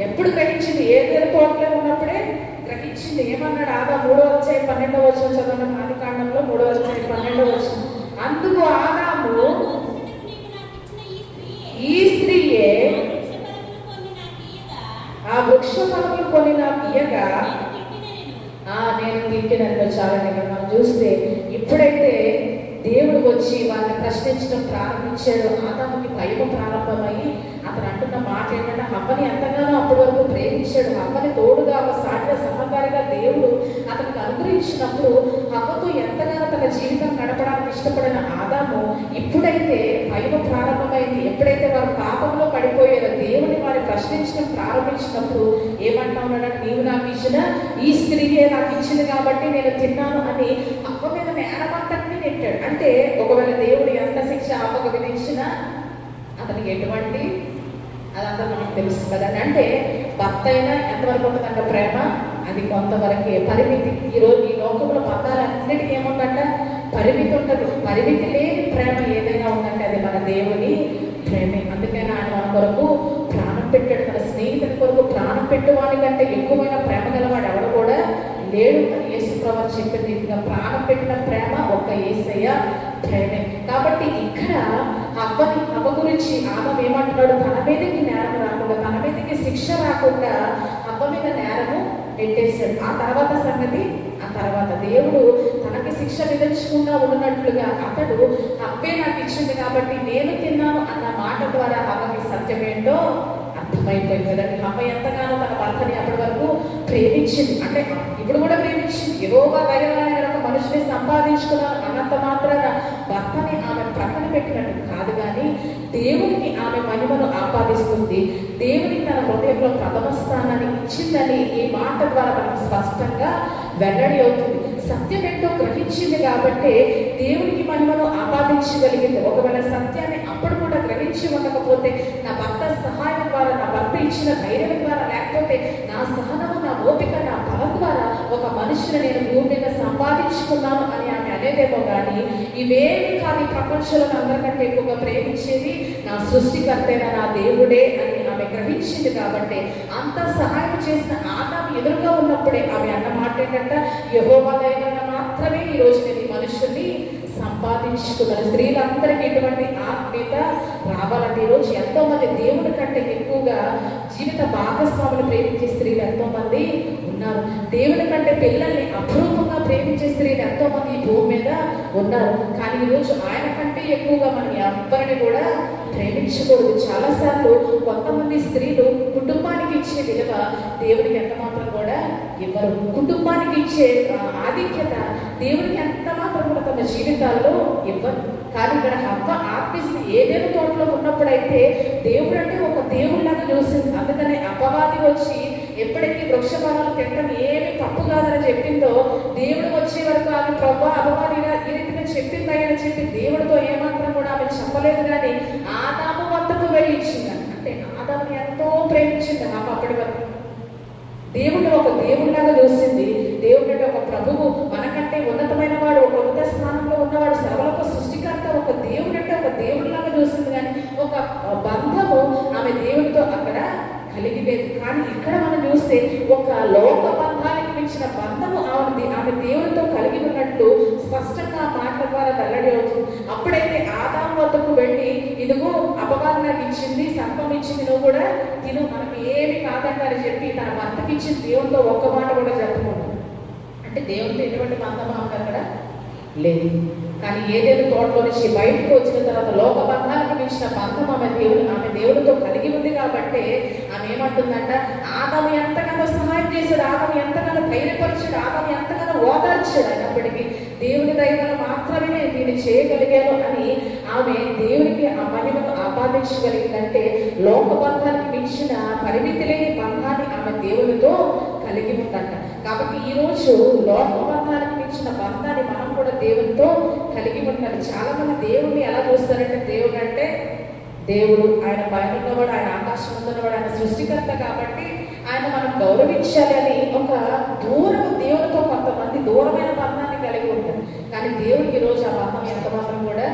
ఎప్పుడు గ్రహించింది? ఏ తేలిపోవట్లే ఉన్నప్పుడే గ్రహించింది. ఏమన్నాడు ఆదా 3:12 చదవడం, ఆదికాండంలో 3:12. అందుకు ఆదాము, ఈ స్త్రీయే ఆ వృక్ష ఫలములు కొని నాకు ఇయ్యగా నేను తింటినని చాలండి. మనం చూస్తే ఇప్పుడైతే దేవుడు వచ్చి వారిని ప్రశ్నించడం ప్రారంభించాడు. ఆదాముకి భయం ప్రారంభమయ్యి అతను అంటున్న మాట ఏంటంటే, హవ్వని ఎంతగానో అప్పటి వరకు ప్రేమించాడు. హవ్వని తోడుగా ఒక సాటిగా సహకారిగా దేవుడు అతనికి అనుగ్రహించినప్పుడు హవ్వతో ఎంతగానో తన జీవితం గడపడానికి ఇష్టపడిన ఆదాము ఇప్పుడైతే భయం ప్రారంభమైంది. ఎప్పుడైతే వారు పాపంలో పడిపోయారో, దేవుని వారిని ప్రశ్నించడం ప్రారంభించినప్పుడు ఏమంటా ఉన్నాడంటే, నీవు నాకు ఇచ్చిన ఈ స్త్రీయే నాకు ఇచ్చింది కాబట్టి నేను తిన్నాను అని హవ్వ మీద నేరమంతటిని నెట్టాడు. అంటే ఒకవేళ దేవుడు ఎంత శిక్ష హవ్వకు విధించినా అతనికి ఎటువంటి, అదంతా మనకు తెలుసు కదండి. అంటే భర్త అయినా ఎంతవరకు ఉంటుందంటే ప్రేమ, అది కొంతవరకే పరిమితి. ఈరోజు ఈ లోకంలో బంధాలన్నిటికీ ఏముందంట? పరిమితి ఉంటుంది. పరిమితి లేని ప్రేమ ఏదైనా ఉందంటే అది మన దేవుని ప్రేమే. అందుకని ఆయన మన కొరకు ప్రాణం పెట్టాడు. తన స్నేహితుడి కొరకు ప్రాణం పెట్టేవాడి కంటే ఎక్కువైన ప్రేమ గలవాడు ఎవడు కూడా లేడు అని యేసుప్రభువు చెప్పిన రీతిగా ప్రాణం పెట్టిన ప్రేమ ఒక్క యేసయ్య ప్రేమే. కాబట్టి ఇక్కడ అవ్వ గురించి ఆమె ఏమంటున్నాడు? తన మీదకి నేరం రాకుండా, తన మీదకి శిక్ష రాకుండా అవ్వ మీద నేరము పెట్టేశాడు. ఆ తర్వాత సంగతి ఆ తర్వాత దేవుడు తనకి శిక్ష విధించకుండా ఉన్నట్లుగా అతడు అవ్వే నాకు ఇచ్చింది కాబట్టి నేను తిన్నాను అన్న మాట ద్వారా అవ్వకి సత్యమేంటో అర్థమైపోయింది కదండి. అమ్మ ఎంతగానో తన భర్తని అప్పటి వరకు ప్రేమించింది, అంటే ఇప్పుడు కూడా ప్రేమించింది. యెహోవా దయవలన ఒక మనిషిని సంపాదించుకున్నాను అన్నంత మాత్రాన భర్తని ఆమె ప్రక్కన పెట్టినట్టు కాదు, కానీ దేవునికి ఆమె మహిమను ఆపాదిస్తుంది. దేవునికి తన హృదయంలో ప్రథమ స్థానాన్ని ఇచ్చిందని ఈ మాట ద్వారా మనకు స్పష్టంగా వెల్లడి అవుతుంది. సత్యం ఏంటో గ్రహించింది కాబట్టి దేవునికి మహిమను ఆపాదించగలిగింది. ఒకవేళ సత్యాన్ని అప్పుడు కూడా గ్రహించి ఉండకపోతే, నా భర్త సహాయం ద్వారా, నా భర్త ఇచ్చిన ధైర్యం ద్వారా, లేకపోతే నా సహనము, నా ఓపిక, నా బలం ద్వారా ఒక మనిషిని నేను భూమి మీద సంపాదించుకున్నాను అని ఆమె అనేదేమో కానీ, ఇవేమి కాదు ఈ ప్రపంచంలో అందరికంటే ఎక్కువగా ప్రేమించేది నా సృష్టికర్తైన నా దేవుడే అని ఆమె గ్రహించింది. కాబట్టి అంత సహాయం చేసిన ఆదాము ఎదురుగా ఉన్నప్పుడే ఆమె అన్న మాట ఏంటంటే, యెహోవా దయ వలన మాత్రమే ఈ రోజు నేను ఈ మనుషుల్ని సంపాదించుకున్నాను. స్త్రీలందరికీ ఎటువంటి ఆత్మీయత రావాలంటే, ఈరోజు ఎంతో మంది దేవుని కంటే ఎక్కువగా జీవిత భాగస్వాములు ప్రేమించే స్త్రీలు ఎంతో మంది ఉన్నారు. దేవుని కంటే పిల్లల్ని అపురూపంగా ప్రేమించే స్త్రీలు ఎంతో మంది ఈ భూమి మీద ఉన్నారు. కానీ ఈరోజు ఆయన కంటే ఎక్కువగా మనం ఎవరిని కూడా ప్రేమించకూడదు. చాలాసార్లు కొంతమంది స్త్రీలు కుటుంబానికి ఇచ్చే విలువ దేవునికి ఎంత మాత్రం కూడా ఇవ్వరు. కుటుంబానికి ఇచ్చే ఆధిక్యత దేవునికి ఎంత మాత్రం కూడా తమ జీవితాల్లో ఇవ్వరు. కానీ ఇక్కడ అవ్వ ఆత్మీయ ఏదైనా తోటలో ఉన్నప్పుడైతే దేవుడు అంటే ఒక దేవుళ్ళగా చూసింది. అందుకనే అపవాది వచ్చి ఎప్పటికీ వృక్షఫలాలు తినడం ఏమి తప్పు కాదని చెప్పిందో, దేవుడు వచ్చే వరకు ఆమె ప్రభు అపవాదిగా ఈ రీతిగా చెప్పింది అని చెప్పి దేవుడితో ఏమాత్రం కూడా ఆమె చెప్పలేదు. కానీ ఆదాము వద్దకు వెళ్ళి ఇచ్చింది. అంటే ఆదాముని ఎంతో ప్రేమించింది ఆమె అప్పటి వరకు. దేవుడు ఒక దేవుడిలాగా చూసింది. దేవుడు అంటే ఒక ప్రభువు, మనకంటే ఉన్నతమైన వాడు, ఒక ఉన్నత స్థానంలో ఉన్నవాడు, సర్వలోక సృష్టికర్త, ఒక దేవుడు అంటే ఒక దేవుడిలాగా చూసింది. కానీ ఒక బంధము ఆమె దేవుడితో అక్కడ కలిగి లేదు. కానీ ఇక్కడ మనం చూస్తే ఒక లోక బంధానికి మించిన బంధము ఆమె దేవుడితో కలిగి ఉన్నట్లు స్పష్టంగా మాట ద్వారా వెల్లడి అవుతుంది. అప్పుడైతే ఆదాము వద్దకు వెళ్ళి, ఇదిగో అపవాది నాకు ఇచ్చింది, సర్పం ఇచ్చింది, నువ్వు కూడా తిను, మనకి ఏమి కాదంటారని చెప్పి తన భర్తకి ఇచ్చిన దేవుడితో ఒక్క మాట కూడా చెప్పకుండా, అంటే దేవుడితో ఎటువంటి బంధం ఆమె అక్కడ లేదు. కానీ ఏదైనా తోటలో నుంచి బయటకు వచ్చిన తర్వాత లోక బంధాలకు మించిన బంధం ఆమె దేవుడితో కలిగి ఉంది. కాబట్టి ఆమె ఏమంటుందంట, ఆదాము ఎంతగానో సహాయం చేశాడు, ఆదాము ఎంతగానో ధైర్యపరిచాడు, ఆదాము ఎంతగానో ఓదార్చాడు, అయినప్పటికీ దేవుని దయ వలన మాత్రమే నేను దీన్ని చేయగలిగాను అని ఆమె దేవునికి ఆ మహిమను ఆపాదించగలిగిందంటే, లోక బంధానికి మించిన పరిమితి లేని బంధాన్ని ఆమె దేవునితో కలిగి ఉందంట. కాబట్టి ఈరోజు లోక బంధానికి మించిన బంధాన్ని మనం కూడా దేవునితో కలిగి ఉండాలి. చాలా మంది దేవుడిని ఎలా చూస్తారంటే, దేవుడు అంటే దేవుడు, ఆయన పైన ఉన్నవాడు, ఆయన ఆకాశం ఉన్నవాడు, ఆయన సృష్టికర్త కాబట్టి ఆయన మనం గౌరవించాలి అని ఒక దేవునితో కొంతమంది దూరమైన బంధాన్ని కలిగి ఉంటారు. కానీ దేవుడికి ఈరోజు ఆ బంధం ఎంత మాత్రం కూడా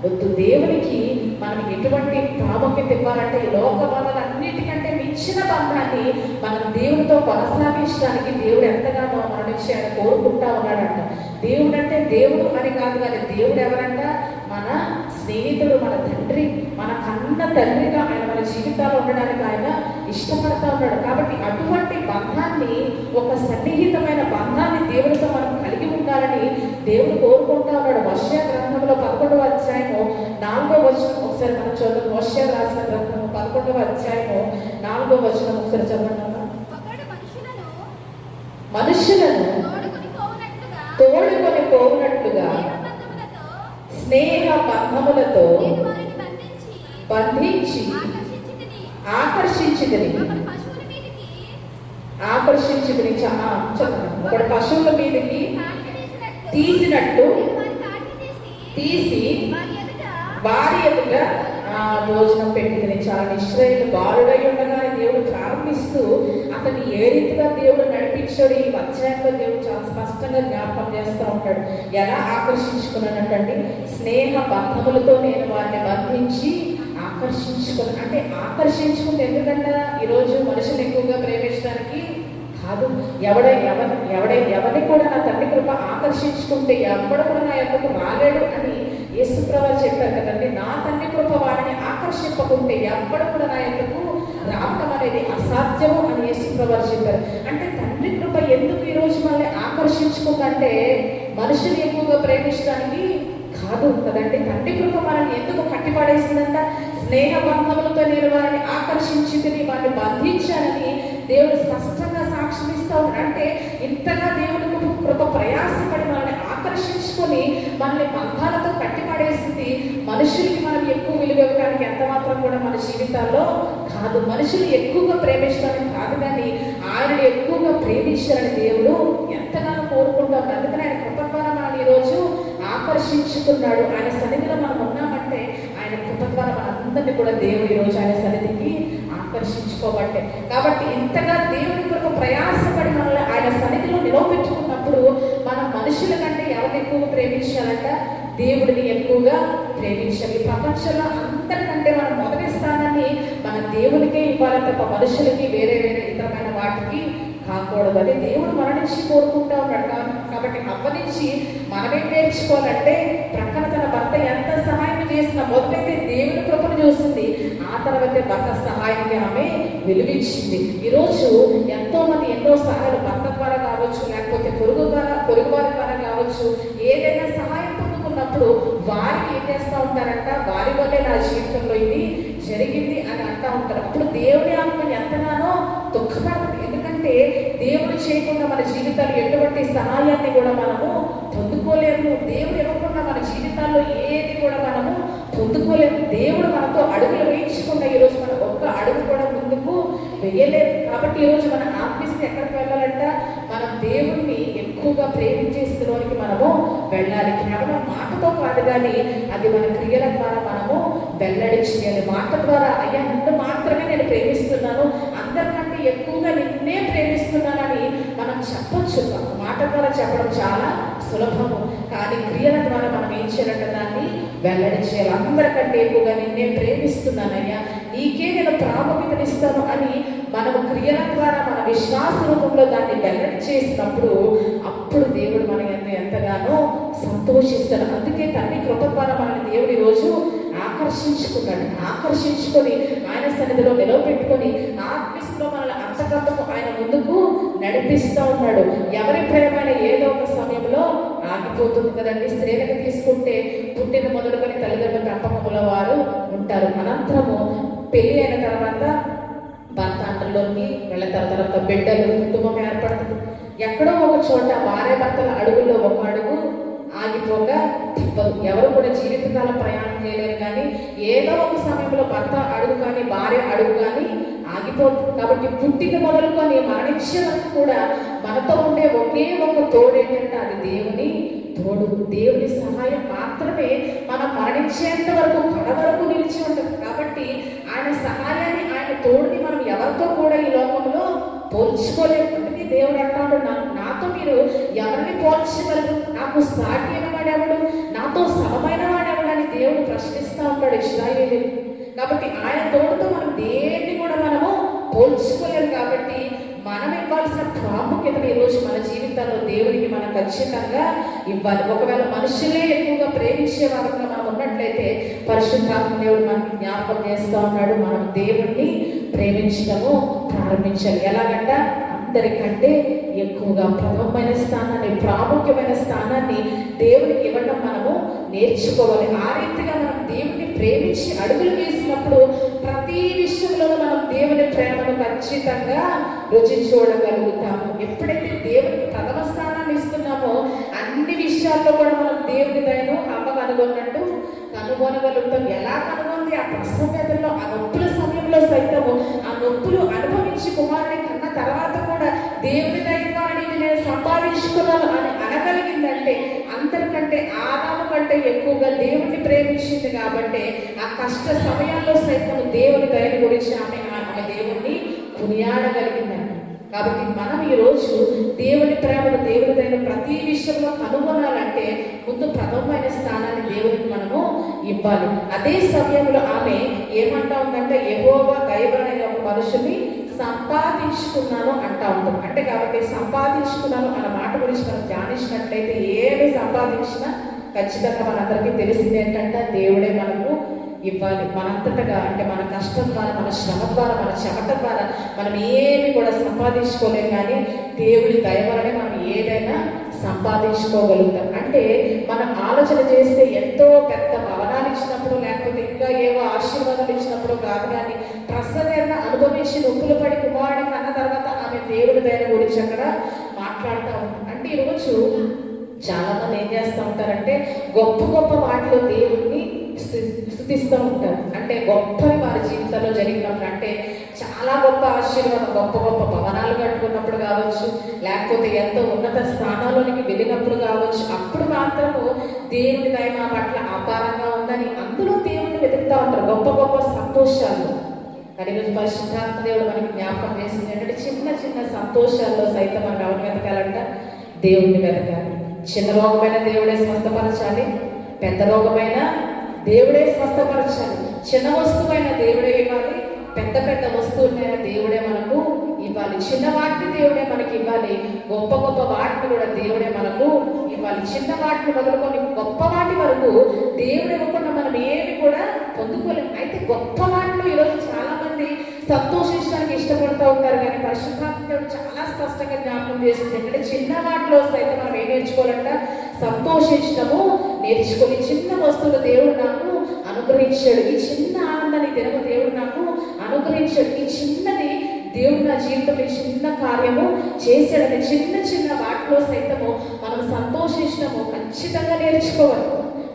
వద్దు. దేవునికి మనం ఎటువంటి ప్రాముఖ్యత ఇవ్వాలంటే, ఈ లోక బంధాలన్నిటికంటే మించిన బంధాన్ని మనం దేవుడితో కొనసాగించడానికి దేవుడు ఎంతగానో మన నుంచి ఆయన కోరుకుంటా ఉన్నాడంట. దేవుడు అంటే దేవుడు అని కాదు, కానీ దేవుడు ఎవరంట? మన స్నేహితుడు, మన తండ్రి, మన కన్న తండ్రిగా ఆయన మన జీవితాల్లో ఉండడానికి ఆయన ఇష్టపడతా ఉన్నాడు. కాబట్టి అటువంటి బంధాన్ని, ఒక సన్నిహితమైన బంధాన్ని దేవుడితో మనం కలిగి ఉండాలని దేవుడు కోరుకుంటా ఉన్నాడు. హోషేయ గ్రంథంలో 11వ అధ్యాయము 4వ వచనం ఒకసారి మనం చదువు. హోషేయ రాసిన గ్రంథము 11వ అధ్యాయము 4వ వచనం ఒకసారి చదవండి. మనుషులను తోడుకొని పోవునట్లుగా స్నేహ బంధములతో బంధించి ఆకర్షించిదని ఒకటి పశువుల మీదకి తీసినట్టు తీసి వారి ఎదుట భోజనం పెట్టింది. చాలా ఇశ్రాయేలు బాలుడై ఉండగానే దేవుడు ప్రారంభిస్తూ అతన్ని ఏ రీతిగా దేవుడు నడిపి నడిపించాడు. ఈ అధ్యాయంలో దేవుడు చాలా స్పష్టంగా జ్ఞాపకం చేస్తూ ఉంటాడు. ఎలా ఆకర్షించుకున్నానంటండి, స్నేహ బంధములతో నేను వారిని బంధించి ఆకర్షించుకున్నాను. అంటే ఆకర్షించుకుంటే ఎందుకంటే ఈరోజు మనుషులు ఎక్కువగా ప్రేమించడానికి కాదు, ఎవరిని కూడా నా తండ్రి కృప ఆకర్షించుకుంటే ఎవడు కూడా నా యొక్కకు రాలేడు అని యేసుప్రభువు చెప్పారు కదండి. నా తండ్రి కృప వారిని ఆకర్షింపకుంటే ఎవడు కూడా నా యొక్కకు రావడం అనేది అసాధ్యము అని యేసుప్రభువు చెప్పారు. అంటే తండ్రి కృప ఎందుకు ఈరోజు మనల్ని ఆకర్షించుకుందంటే మనుషులు ఎక్కువగా ప్రేమించడానికి కాదు కదండి. తండ్రి కృప మనల్ని ఎందుకు కట్టిపడేసిందంట, స్నేహ బంధములతో నేను వారిని ఆకర్షించి వారిని బంధించాలని దేవుడు స్పష్టంగా సాక్ష్యం ఇస్తూ ఉన్నాడు. అంటే ఇంతగా దేవుడి కృప ప్రయాసపడి మనల్ని ఆకర్షించుకొని మనల్ని బంధాలతో కట్టిపడేసింది. మనుషులకి మనం ఎక్కువ విలువ ఇవ్వడానికి ఎంత మాత్రం కూడా మన జీవితాల్లో కాదు, మనుషులు ఎక్కువగా ప్రేమించడానికి కాదు, కానీ ఆయన ఎక్కువగా ప్రేమించాలని దేవుడు ఎంతగానో కోరుకుంటాం. అందుకని ఆయన కృప ద్వారా మనల్ని ఈరోజు ఆకర్షించుకున్నాడు. ఆయన సన్నిధిలో మనం ఉన్నామంటే ఆయన కృప ద్వారా మనందరినీ కూడా దేవుడు ఈరోజు ఆయన సన్నిధికి ఆకర్షించుకోబట్టే. కాబట్టి ఇంతగా దేవుని కొరకు ప్రయాసపడి మనల్ని ఆయన సన్నిధిలో నిలవబెట్టుకున్నప్పుడు మనం మనుషుల కంటే ఎవరిని ఎక్కువగా ప్రేమించాలంట, దేవుడిని ఎక్కువగా ప్రేమించాలి. ప్రపంచంలో అందరికంటే మనం మొదటి స్థానాన్ని మన దేవునికే ఇవ్వాలి తప్ప మనుషులకి వేరే ఇతరమైన వాటికి కాకూడదు. అది దేవుడు మన నుంచి కోరుకుంటా ఉన్నాడు. కాబట్టి అవ్వ నుంచి మనమేం నేర్చుకోవాలంటే, ప్రక్కన తన భర్త ఎంత సహాయం చేసినా మొదలైతే దేవుని కృపను చూస్తుంది, ఆ తర్వాతే భర్త సహాయాన్ని ఆమె విలువించింది. ఈరోజు ఎంతో మంది ఎన్నో సహాయాలు భర్త ద్వారా కావచ్చు, లేకపోతే పొరుగు వారి ద్వారా కావచ్చు, ఏదైనా సహాయం పొందుకున్నప్పుడు వారికి ఏం చేస్తూ ఉంటారంట, వారి వల్లే నా జీవితంలో ఇది జరిగింది అని అంటూ ఉంటారు. అప్పుడు దేవుడి ఆత్మ ఎంతగానో దుఃఖపడుతుంది. ఎందుకంటే దేవుడు చేయకుండా మన జీవితాలు ఎటువంటి సహాయాన్ని కూడా మనము పొందుకోలేము. దేవుడు ఇవ్వకుండా మన జీవితాల్లో ఏది కూడా మనము పొందుకోలేము. దేవుడు మనతో అడుగులు వేయించకుండా ఈరోజు మనం ఒక్క అడుగు కూడా ముందుకు వేయలేదు. కాబట్టి ఈరోజు మన ఆత్మీయత ఎక్కడికి వెళ్ళాలంట, మనం దేవుణ్ణి ఎక్కువగా ప్రేమించే స్థితిలోనికి మనము వెళ్ళాలి. కేవలం మాటతో కాదు, కానీ అది మన క్రియల ద్వారా మనము వెల్లడి చేయాలి. మాట ద్వారా అయ్యా నిన్ను మాత్రమే నేను ప్రేమిస్తున్నాను, అందరికంటే ఎక్కువగా నిన్నే ప్రేమిస్తున్నానని మనం చెప్పొచ్చు. మాట ద్వారా చెప్పడం చాలా సులభము, కానీ క్రియల ద్వారా మనం ఏం చేయాలంటే దాన్ని వెల్లడి చేయాలి. అందరికంటే ఎక్కువగా నిన్నే ప్రేమిస్తున్నానయ్యా, నీకే నేను ప్రాముఖ్యతనిస్తాను అని మనము క్రియల ద్వారా మన విశ్వాస రూపంలో దాన్ని వెల్లడి చేసినప్పుడు అప్పుడు దేవుడు మన ఎంతగానో సంతోషిస్తాడు. అందుకే తండ్రి కృప ద్వారా మనల్ని దేవుడు ఈరోజు ఆకర్షించుకున్నాడు. ఆకర్షించుకొని ఆయన సన్నిధిలో నిలవబెట్టుకొని ఆత్మీయతలో మనల్ని అంతకంతకు ఆయన ముందుకు నడిపిస్తూ ఉన్నాడు. ఎవరి ప్రేమైన ఏదో ఒక సమయంలో ఆగిపోతుంది కదండి. స్త్రీలకు తీసుకుంటే పుట్టిన మొదలుకొని తల్లిదండ్రుల పెంపకంలో వారు ఉంటారు. అనంతరము పెళ్లి అయిన తర్వాత భర్త అంటల్లోకి వెళ్తారు. తర్వాత బిడ్డలు, కుటుంబం ఏర్పడుతుంది. ఎక్కడో ఒక చోట భార్య భర్తల అడుగుల్లో ఒక అడుగు ఆగిపోక తప్పదు. ఎవరు కూడా జీవితకాలం ప్రయాణం చేయలేరు, కానీ ఏదో ఒక సమయంలో భర్త అడుగు కానీ భార్య అడుగు కానీ ఆగిపోతుంది. కాబట్టి పుట్టిన మొదలుకొని మరణించే వరకు కూడా మనతో ఉండే ఒకే ఒక తోడు ఏంటంటే అది దేవుని తోడు. దేవుని సహాయం మాత్రమే మనం మరణించేంత వరకు కడ వరకు నిలిచి ఉంటుంది. కాబట్టి ఆయన సహాయాన్ని, ఆయన తోడుని మనం ఎవరితో కూడా ఈ లోకంలో పోల్చుకోలేము. అందుకే దేవుడు అంటాడు, నాతో మీరు ఎవరిని పోల్చగలరు, నాకు సాటి అయిన వాడెవడు, నాతో సమమైన వాడెవడు అని దేవుడు ప్రశ్నిస్తూ ఉంటాడు ఇశ్రాయేలు. కాబట్టి ఆయన తోడుతో మనం దేన్ని కూడా మనము పోల్చుకోలేము. కాబట్టి మనం ఇవ్వాల్సిన ప్రాముఖ్యతను ఈరోజు మన జీవితాల్లో దేవుడికి మనం ఖచ్చితంగా ఇవ్వాలి. ఒకవేళ మనుషులే ఎక్కువగా ప్రేమించే వారంగా మనం ఉన్నట్లయితే పరిశుద్ధాత్మ దేవుడు మనకి జ్ఞాపకం చేస్తూ ఉన్నాడు, మనం దేవుడిని ప్రేమించడము ప్రారంభించాలి. ఎలాగంట, అందరికంటే ఎక్కువగా ప్రథమమైన స్థానాన్ని, ప్రాముఖ్యమైన స్థానాన్ని దేవుడికి ఇవ్వడం మనము నేర్చుకోవాలి. ఆ రీతిగా మనం దేవుడిని ప్రేమించి అడుగులు వేసినప్పుడు ప్రతి విషయంలో మనం దేవుని ప్రేమను ఖచ్చితంగా రుచి చూడగలుగుతాము. ఎప్పుడైతే దేవుడికి ప్రథమ స్థానాన్ని ఇస్తున్నామో అన్ని విషయాల్లో కూడా మనం దేవుని దయను అమ్మ కనుగొనగలుగుతాం. ఎలా కనుగొంది? ఆ ప్రసవ వేదనలో, ఆ నొప్పుల సమయంలో సైతము ఆ నొప్పులు అనుభవించి కుమారుని కన్న తర్వాత కూడా దేవుని దైవాన్ని నేను సంపాదించుకున్నాను అని అనగలిగిందంటే అందరికంటే ఆదాము కంటే ఎక్కువగా దేవుడిని ప్రేమించింది. కాబట్టి ఆ కష్ట సమయాల్లో సైతం దేవుని దయని గురించి ఆమె దేవుణ్ణి కొనియాడగలిగిందండి. కాబట్టి మనం ఈరోజు దేవుని ప్రేమను, దేవుడిదైన ప్రతి విషయంలో కనుగొనాలంటే ముందు ప్రథమమైన స్థానాన్ని దేవుడికి మనము ఇవ్వాలి. అదే సమయంలో ఆమె ఏమంటా ఉందంటే, యెహోవా దైవమైన ఒక మనుషుని సంపాదించుకున్నాను అంటా ఉంటాం. అంటే కాబట్టి సంపాదించుకున్నాను అన్న మాట గురించి మనం ధ్యానించినట్లయితే, ఏమి సంపాదించినా ఖచ్చితంగా మనందరికీ తెలిసింది ఏంటంటే దేవుడే మనకు ఇవ్వాలి. మనంతటగా అంటే మన కష్టం ద్వారా, మన శ్రమ ద్వారా, మన చెమట ద్వారా మనం ఏమి కూడా సంపాదించుకోలేం, కానీ దేవుడి దయ వలనే మనం ఏదైనా సంపాదించుకోగలుగుతాం. అంటే మనం ఆలోచన చేస్తే ఎంతో పెద్ద భవనాలు ఇచ్చినప్పుడు, లేకపోతే ఇంకా ఏవో ఆశీర్వాదాలు ఇచ్చినప్పుడు కాదు, కానీ ప్రసన్న అనుభవించి నొప్పులు పడి కుమారుడిని కన్న తర్వాత ఆమె దేవుడి దయ గురించి అక్కడ మాట్లాడుతూ ఉంటాం. అంటే ఈరోజు చాలా మంది ఏం చేస్తూ ఉంటారంటే, గొప్ప గొప్ప వాటిలో దేవుడిని స్తుతిస్తూ ఉంటారు. అంటే గొప్పవి వారి జీవితంలో జరిగినప్పుడు, అంటే చాలా గొప్ప ఆశీర్వాదం, గొప్ప గొప్ప భవనాలు కట్టుకున్నప్పుడు కావచ్చు, లేకపోతే ఎంతో ఉన్నత స్థానాల్లోనికి వెళ్ళినప్పుడు కావచ్చు, అప్పుడు మాత్రము దేవుని దయ మా పట్ల అపారంగా ఉందని అందులో దేవుడిని వెతుకుతూ ఉంటారు, గొప్ప గొప్ప సంతోషాలు. కానీ ఈరోజు పరిశుద్ధాత్మ దేవుడు మనకి జ్ఞాపకం చేసింది ఏంటంటే, చిన్న చిన్న సంతోషాల్లో సైతం మనం ఎవరు వెతకాలంట? దేవుడిని వెతకాలి. చిన్న రోగమైన దేవుడే స్వస్థపరచాలి, పెద్ద రోగమైన దేవుడే స్వస్థపరచాలి. చిన్న వస్తువైన దేవుడే ఇవ్వాలి, పెద్ద పెద్ద వస్తువులైన దేవుడే మనకు ఇవ్వాలి. చిన్న వాటిని దేవుడే మనకి ఇవ్వాలి, గొప్ప గొప్ప వాటిని కూడా దేవుడే మనకు ఇవ్వాలి. చిన్న వాటిని మొదలుకొని గొప్ప వాటి వరకు దేవుడు ఇవ్వకుండా మనం ఏమి కూడా పొందుకోలేము. అయితే గొప్ప వాటిలో ఈరోజు చాలా మంది సంతోషించడానికి ఇష్టపడుతూ ఉంటారు, కానీ పరిశుద్ధాత్మ దేవుడు చాలా స్పష్టంగా జ్ఞాపకం చేస్తుంది. అంటే చిన్న వాటిలో సైతం మనం ఏం నేర్చుకోవాలంట? సంతోషించడము నేర్చుకొని, చిన్న వస్తువులు దేవుడు నాకు అనుగ్రహించాడు, ఈ చిన్న ఆనందాన్ని దినము దేవుడు నాకు అనుగ్రహించాడు, ఈ చిన్నది దేవుడు నా జీవితంలో చిన్న కార్యము చేశాడని చిన్న చిన్న వాటిలో సైతము మనం సంతోషించడము ఖచ్చితంగా నేర్చుకోవాలి.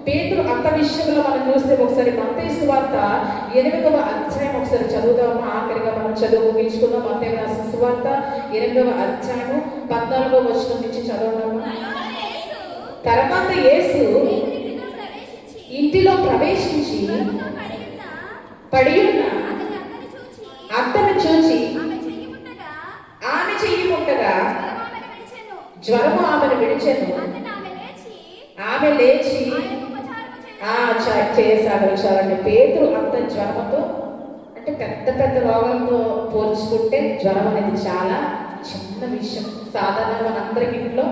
పేతురు అంత విషయంలో మనం చూస్తే ఒకసారి మత్తయి సువార్త 8వ అధ్యాయం ఒకసారి చదువుదాము. ఆఖరిగా మనం చదువు ముగించుకుందాం. మత్తయి రాసిన సువార్త 8వ అధ్యాయం 14వ వచనం నుంచి చదువుదాము. తర్వాత యేసు ఇంటిలో ప్రవేశించి పడి ఉన్న అత్తను చూచి ఆమె చెయ్యి ముట్టగా జ్వరము ఆమెను విడిచెను. ఆమె లేచి చేయసాగించాలంటే పేతురు అంత జ్వరంతో, అంటే పెద్ద పెద్ద రోగాలతో పోల్చుకుంటే జ్వరం అనేది చాలా చిన్న విషయం. సాధారణంగా మనందరికి ఇంట్లో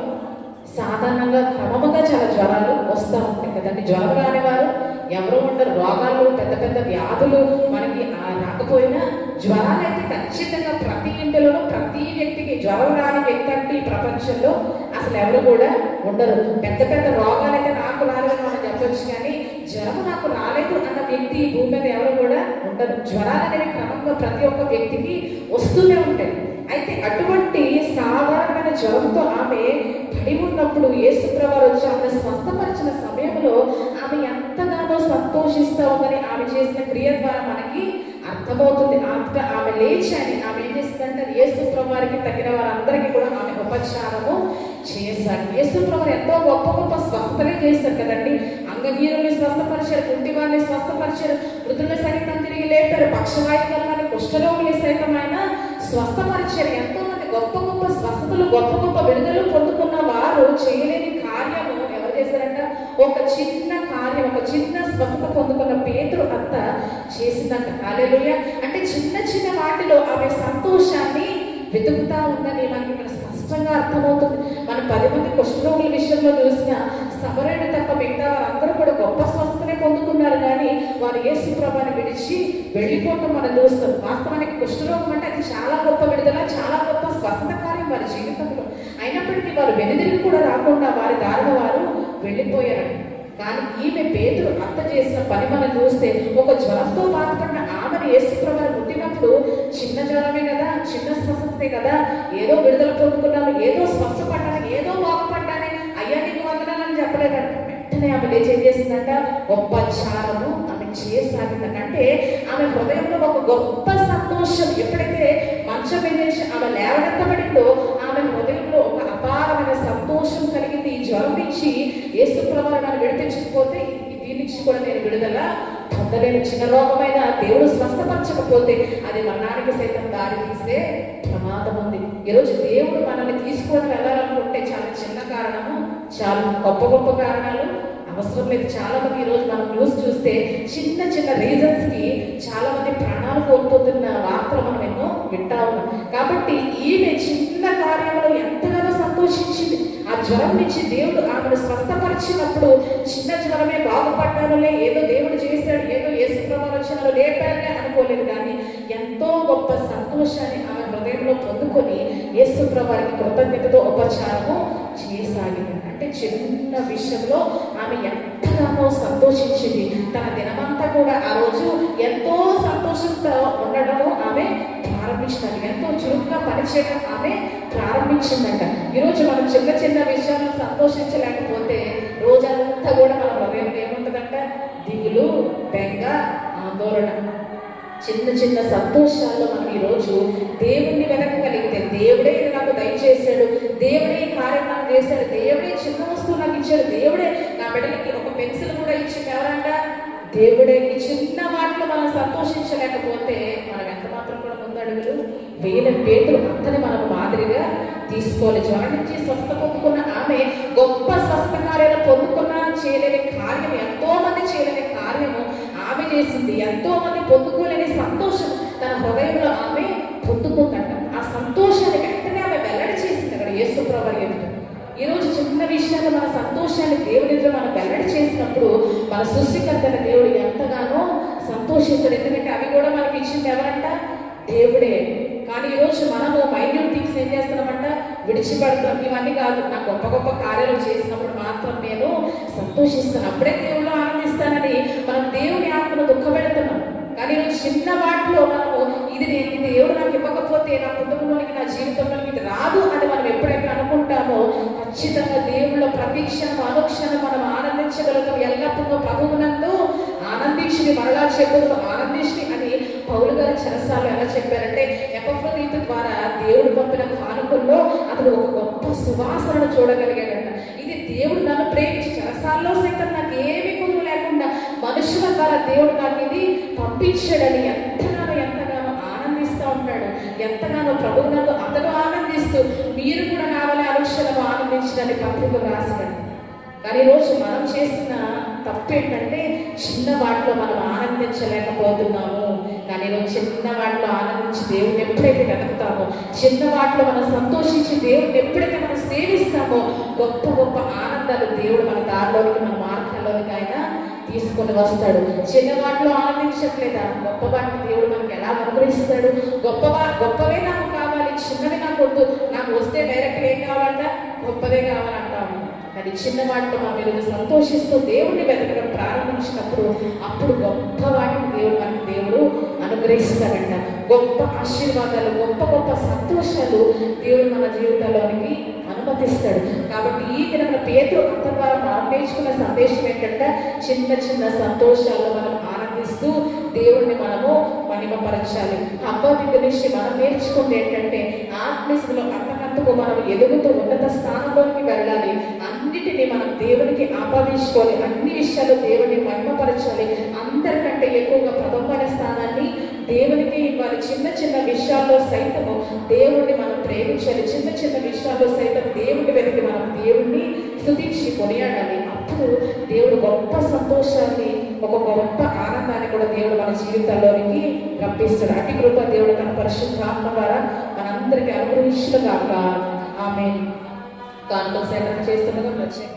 సాధారణంగా క్రమముగా చాలా జ్వరాలు వస్తూ ఉంటాయి కదండి. జ్వరం రాని వారు ఎవరు ఉండరు. రోగాలు, పెద్ద పెద్ద వ్యాధులు మనకి రాకపోయినా జ్వరాలు అయితే ఖచ్చితంగా ప్రతి ఇంటిలోనూ ప్రతి వ్యక్తికి, జ్వరం రాని వ్యక్తి అంటే ఈ ప్రపంచంలో అసలు ఎవరు కూడా ఉండరు. పెద్ద పెద్ద రోగాలు అయితే నాకు రాలేదని మనం చెప్పొచ్చు, కానీ జ్వరం నాకు రాలేదు అన్న వ్యక్తి ఈ భూమి మీద ఎవరు కూడా ఉండరు. జ్వరాలు అనేవి క్రమంగా ప్రతి ఒక్క వ్యక్తికి వస్తూనే ఉంటాయి. అయితే అటువంటి సాధారణమైన జ్వరంతో ఆమె పడి ఉన్నప్పుడు యేసుప్రభువు వచ్చి ఆమె స్వస్థపరిచిన సమయంలో ఆమె ఎంతగానో సంతోషిస్తూ ఉందని ఆమె చేసిన క్రియ ద్వారా మనకి అర్థమవుతుంది. ఆమె లేచి ఆమె ఏం చేస్తుందంటే, యేసుప్రభువుకి తగిన వారందరికీ కూడా ఆమె ఉపచారము చేశారు. యేసుప్రభువు ఎంతో గొప్ప గొప్ప స్వస్థలే చేశారు కదండి. అంగవీరుల్ని స్వస్థపరిచారు, కుంటివారిని స్వస్థపరిచారు, వృద్ధుల సైతం తిరిగి లేపారు, పక్షవాయువులని కుష్ఠరోగులు సైతం ఆయన స్వస్థపరిచారు. ఎంతో మంది గొప్ప గొప్ప స్వస్థతలు, గొప్ప గొప్ప విడుదల పొందుకున్న వారు చేయలేని కార్యము ఎవరు చేశారంట? ఒక చిన్న కార్యం, ఒక చిన్న స్వస్థత పొందుకున్న పేతురు అంత చేసిందంట. హల్లెలూయా. అంటే చిన్న చిన్న వాటిలో ఆమె సంతోషాన్ని వెతుకుతా ఉందని మనకి ఇక్కడ స్పష్టంగా అర్థమవుతుంది. మనం 10 మంది కుష్ఠరోగుల విషయంలో చూసిన సమరయుడు తప్ప మిగతా వారందరూ కూడా గొప్ప స్వస్థతనే పొందుకున్నారు, కానీ వారు యేసుప్రభువుని విడిచి వెళ్ళిపోవటం మనం చూస్తాం. వాస్తవానికి కుష్ఠరోగం అంటే అది చాలా గొప్ప విడుదల, చాలా గొప్ప స్వస్థత కార్యం వారి జీవితంలో. అయినప్పటికీ వారు వెనుదిరిగి కూడా రాకుండా వారి దారిన వారు వెళ్ళిపోయారు. కానీ ఈమె పేతురు అత్త చేసిన పని మనం చూస్తే, ఒక జ్వరంతో బాధపడిన ఆమెను యేసుప్రభువు ముట్టినప్పుడు చిన్న జ్వరమే కదా, చిన్న స్వస్థతే కదా, ఏదో విడుదల పొందుకున్నాను, ఏదో స్వస్థపడ్డాను, ఏదో బాగుపడ్డానే, అయ్యా నీకు వందనాలని చెప్పలేదంట. వెంటనే ఆమె లేచి ఏం చేసిందంట? ఉపచారము ఆమె చేయసాగిందంట. అంటే ఆమె హృదయంలో ఒక గొప్ప సంతోషం ఎప్పుడైతే మంచం వేసి ఆమె లేవనెత్తబడిందో ఆమె హృదయంలో ఒక అపారమైన సంతోషం కలిగింది. ఈ జ్వరం నుంచి యేసుప్రభువు నన్ను విడిపించకపోతే దీని నుంచి కూడా నేను విడుదల పొందలేని చిన్న రోగమైన దేవుడు స్వస్థపరచకపోతే అది మరణానికి సైతం దారి తీస్తే ప్రమాదం ఉంది. ఈరోజు దేవుడు మనల్ని తీసుకొని వెళ్ళాలనుకుంటే చాలా చిన్న కారణము, చాలా గొప్ప గొప్ప కారణాలు అవసరం లేదు. చాలా మంది ఈరోజు మనం న్యూస్ చూస్తే చిన్న చిన్న రీజన్స్ కి చాలా మంది ప్రాణాలు కోల్పోతున్న వార్తలు మనం ఎన్నో వింటా ఉన్నాం. కాబట్టి ఈమె చిన్న కార్యంలో ఎంతగానో సంతోషించింది. ఆ జ్వరం నుంచి దేవుడు ఆమెను స్వస్థపరిచినప్పుడు చిన్న జ్వరమే బాగుపడ్డానులే, ఏదో దేవుడు చేశాడు, ఏదో యేసు ప్రభు వచ్చినాడు లేపాడులే అనుకోలేదు. కానీ ఎంతో గొప్ప సంతోషాన్ని ఆమె హృదయంలో పొందుకొని యేసు ప్రభువారికి కృతజ్ఞతతో ఉపచారము చేయసాగింది. అంటే చిన్న విషయంలో ఆమె ఎంతగానో సంతోషించింది. తన దినమంతా కూడా ఆ రోజు ఎంతో సంతోషంతో ఉండడము ఆమె ప్రారంభించినది. ఎంతో చురుకుగా పనిచేయడం ఆమె ప్రారంభించిందంట. ఈరోజు మనం చిన్న చిన్న విషయాలను సంతోషించలేకపోతే రోజంతా కూడా మన హృదయం ఏముంటుందంట? దిగులు, బెంగ, ఆందోళన. చిన్న చిన్న సంతోషాల్లో మనం ఈరోజు దేవుణ్ణి వెనకగలిగితే, దేవుడే ఇది నాకు దయచేశాడు, దేవుడే ఈ కార్యం నాకు చేశాడు, దేవుడే చిన్న వస్తువు నాకు ఇచ్చాడు, దేవుడే నా బిడ్డలకి ఒక పెన్సిల్ కూడా ఇచ్చింది ఎవరంట? దేవుడే. ఈ చిన్న వాటిలో మనం సంతోషించలేకపోతే మనం ఎంత మాత్రం కూడా ముందడుగులు వేల పేతులు అంతని మనం మాదిరిగా తీసుకోవాలి. జ్వరం నుంచి స్వస్థ పొందుకున్న ఆమె గొప్ప స్వస్థ కార్యాలు పొందుకున్న చేయలేని కార్యం, ఎంతో మంది చేయలేని కార్యము ఆమె చేసింది. ఎంతో మంది పొందుకోలేని సంతోషం తన హృదయంలో ఆమె పొందుకుందంట. ఆ సంతోషాన్ని వెంటనే ఆమె వెల్లడి చేసింది అక్కడ యేసు ప్రభువు ఎదుట. ఈరోజు చిన్న విషయాలు మన సంతోషాన్ని దేవుడి ఎదుట మనం వెల్లడి చేసినప్పుడు మన సృష్టికర్తన దేవుడు ఎంతగానో సంతోషిస్తాడు. ఎందుకంటే అవి కూడా మనకి ఇచ్చింది ఎవరంట? దేవుడే. కానీ ఈరోజు మనము మైన్యూట్ థింగ్స్ ఏం చేస్తున్నామంట? విడిచిపెడతాం. ఇవన్నీ కాదు, నా గొప్ప గొప్ప కార్యాలు చేసినప్పుడు మాత్రం నేను సంతోషిస్తాను, అప్పుడే దేవుళ్ళు ఆనందిస్తానని మనం దేవుని ఆత్మను దుఃఖపెడుతున్నాం. కానీ ఈరోజు చిన్న వాటిలో మనము ఇది దేవుడు నాకు ఇవ్వకపోతే నా కుటుంబంలోనికి, నా జీవితంలోనికి ఇది రాదు అని మనం ఎప్పుడైతే అనుకుంటామో ఖచ్చితంగా దేవుళ్ళ ప్రతి క్షణం అనుక్షణం మనం ఆనందించగలుగుతాం. ఎల్లప్పుడూ ప్రభువునందు ఆనందించి మరలా చెప్పుదు ఆనందించి అని పౌలు గారు చెరసాలు ఎలా చెప్పారంటే, ఎపఫ్రోదీతు ద్వారా దేవుడు పంపిన కానుకల్లో అతడు ఒక గొప్ప సువాసనను చూడగలిగాడంట. ఇది దేవుడు నన్ను ప్రేమించి చెరసాల్లో సైతం నాకు ఏమి కొనుగోలు లేకుండా మనుషుల ద్వారా దేవుడు నాకు ఇది పంపించాడని ఎంతగానో ఆనందిస్తూ ఉంటాడు. ఎంతగానో ప్రభువు నన్ను అతను ఆనందిస్తూ మీరు కూడా కావాలి అనుక్షణం ఆనందించడానికి పత్రిక రాసినాడు. కానీ ఈరోజు మనం చేస్తున్న తప్పు ఏంటంటే చిన్న వాటిలో మనం ఆనందించలేకపోతున్నాము. కానీ ఈరోజు చిన్న వాటిలో ఆనందించి దేవుడిని ఎప్పుడైతే వెతుకుతామో, చిన్న వాటిలో మనం సంతోషించి దేవుడిని ఎప్పుడైతే మనం సేవిస్తామో గొప్ప గొప్ప ఆనందాలు దేవుడు మన దారిలోనికి, మన మార్గాల్లోనికి ఆయన తీసుకొని వస్తాడు. చిన్న వాటిలో ఆనందించట్లేదా? గొప్ప వాటిని దేవుడు మనకి ఎలా అనుగ్రహిస్తాడు? గొప్పవే నాకు కావాలి, చిన్నవి నాకు వద్దు, నాకు వస్తే డైరెక్ట్ ఏం కావాలంట? గొప్పదే కావాలంటాము. కానీ చిన్న వాటిలో మనం సంతోషిస్తూ దేవుడిని వెతకడం ప్రారంభించినప్పుడు అప్పుడు గొప్ప వాటిని దేవుడు అనుగ్రహిస్తాడంట. గొప్ప ఆశీర్వాదాలు, గొప్ప గొప్ప సంతోషాలు దేవుడు మన జీవితంలోనికి అనుమతిస్తాడు. కాబట్టి ఈ దిన పేతురు అంత ద్వారా మనం నేర్చుకున్న సందేశం ఏంటంటే, చిన్న చిన్న సంతోషాల్లో మనం ఆనందిస్తూ దేవుడిని మనము మహిమపరచాలి. హవ్వ దగ్గర నుంచి మనం నేర్చుకుంటే ఏంటంటే, ఆత్మీయతలో అంతకంతకు మనం ఎదుగుతూ ఉన్నత స్థానంలోకి వెళ్ళాలి. అన్నిటినీ మనం దేవునికి ఆపాదించుకోవాలి. అన్ని విషయాలు దేవుడిని మహిమపరచాలి. అందరికంటే ఎక్కువగా ప్రథమమైన స్థానాన్ని దేవునికి ఇవ్వాలి. చిన్న చిన్న విషయాల్లో సైతము దేవుడిని మనం ప్రేమించాలి. చిన్న చిన్న విషయాల్లో సైతం దేవుడిని వెతికి మనం దేవుడిని స్తుతించి కొనియాడాలి. అప్పుడు దేవుడు గొప్ప సంతోషాన్ని, ఒక గొప్ప ఆనందాన్ని కూడా దేవుడు మన జీవితాల్లోనికి రప్పిస్తాడు. అటు కృప దేవుడు తన పరిశుద్ధాత్మ ద్వారా మనందరికీ అనుగ్రహించుగాక. ఆమేన్. కానుకలు సేకరణ చేస్తుండగా ప్రత్యేక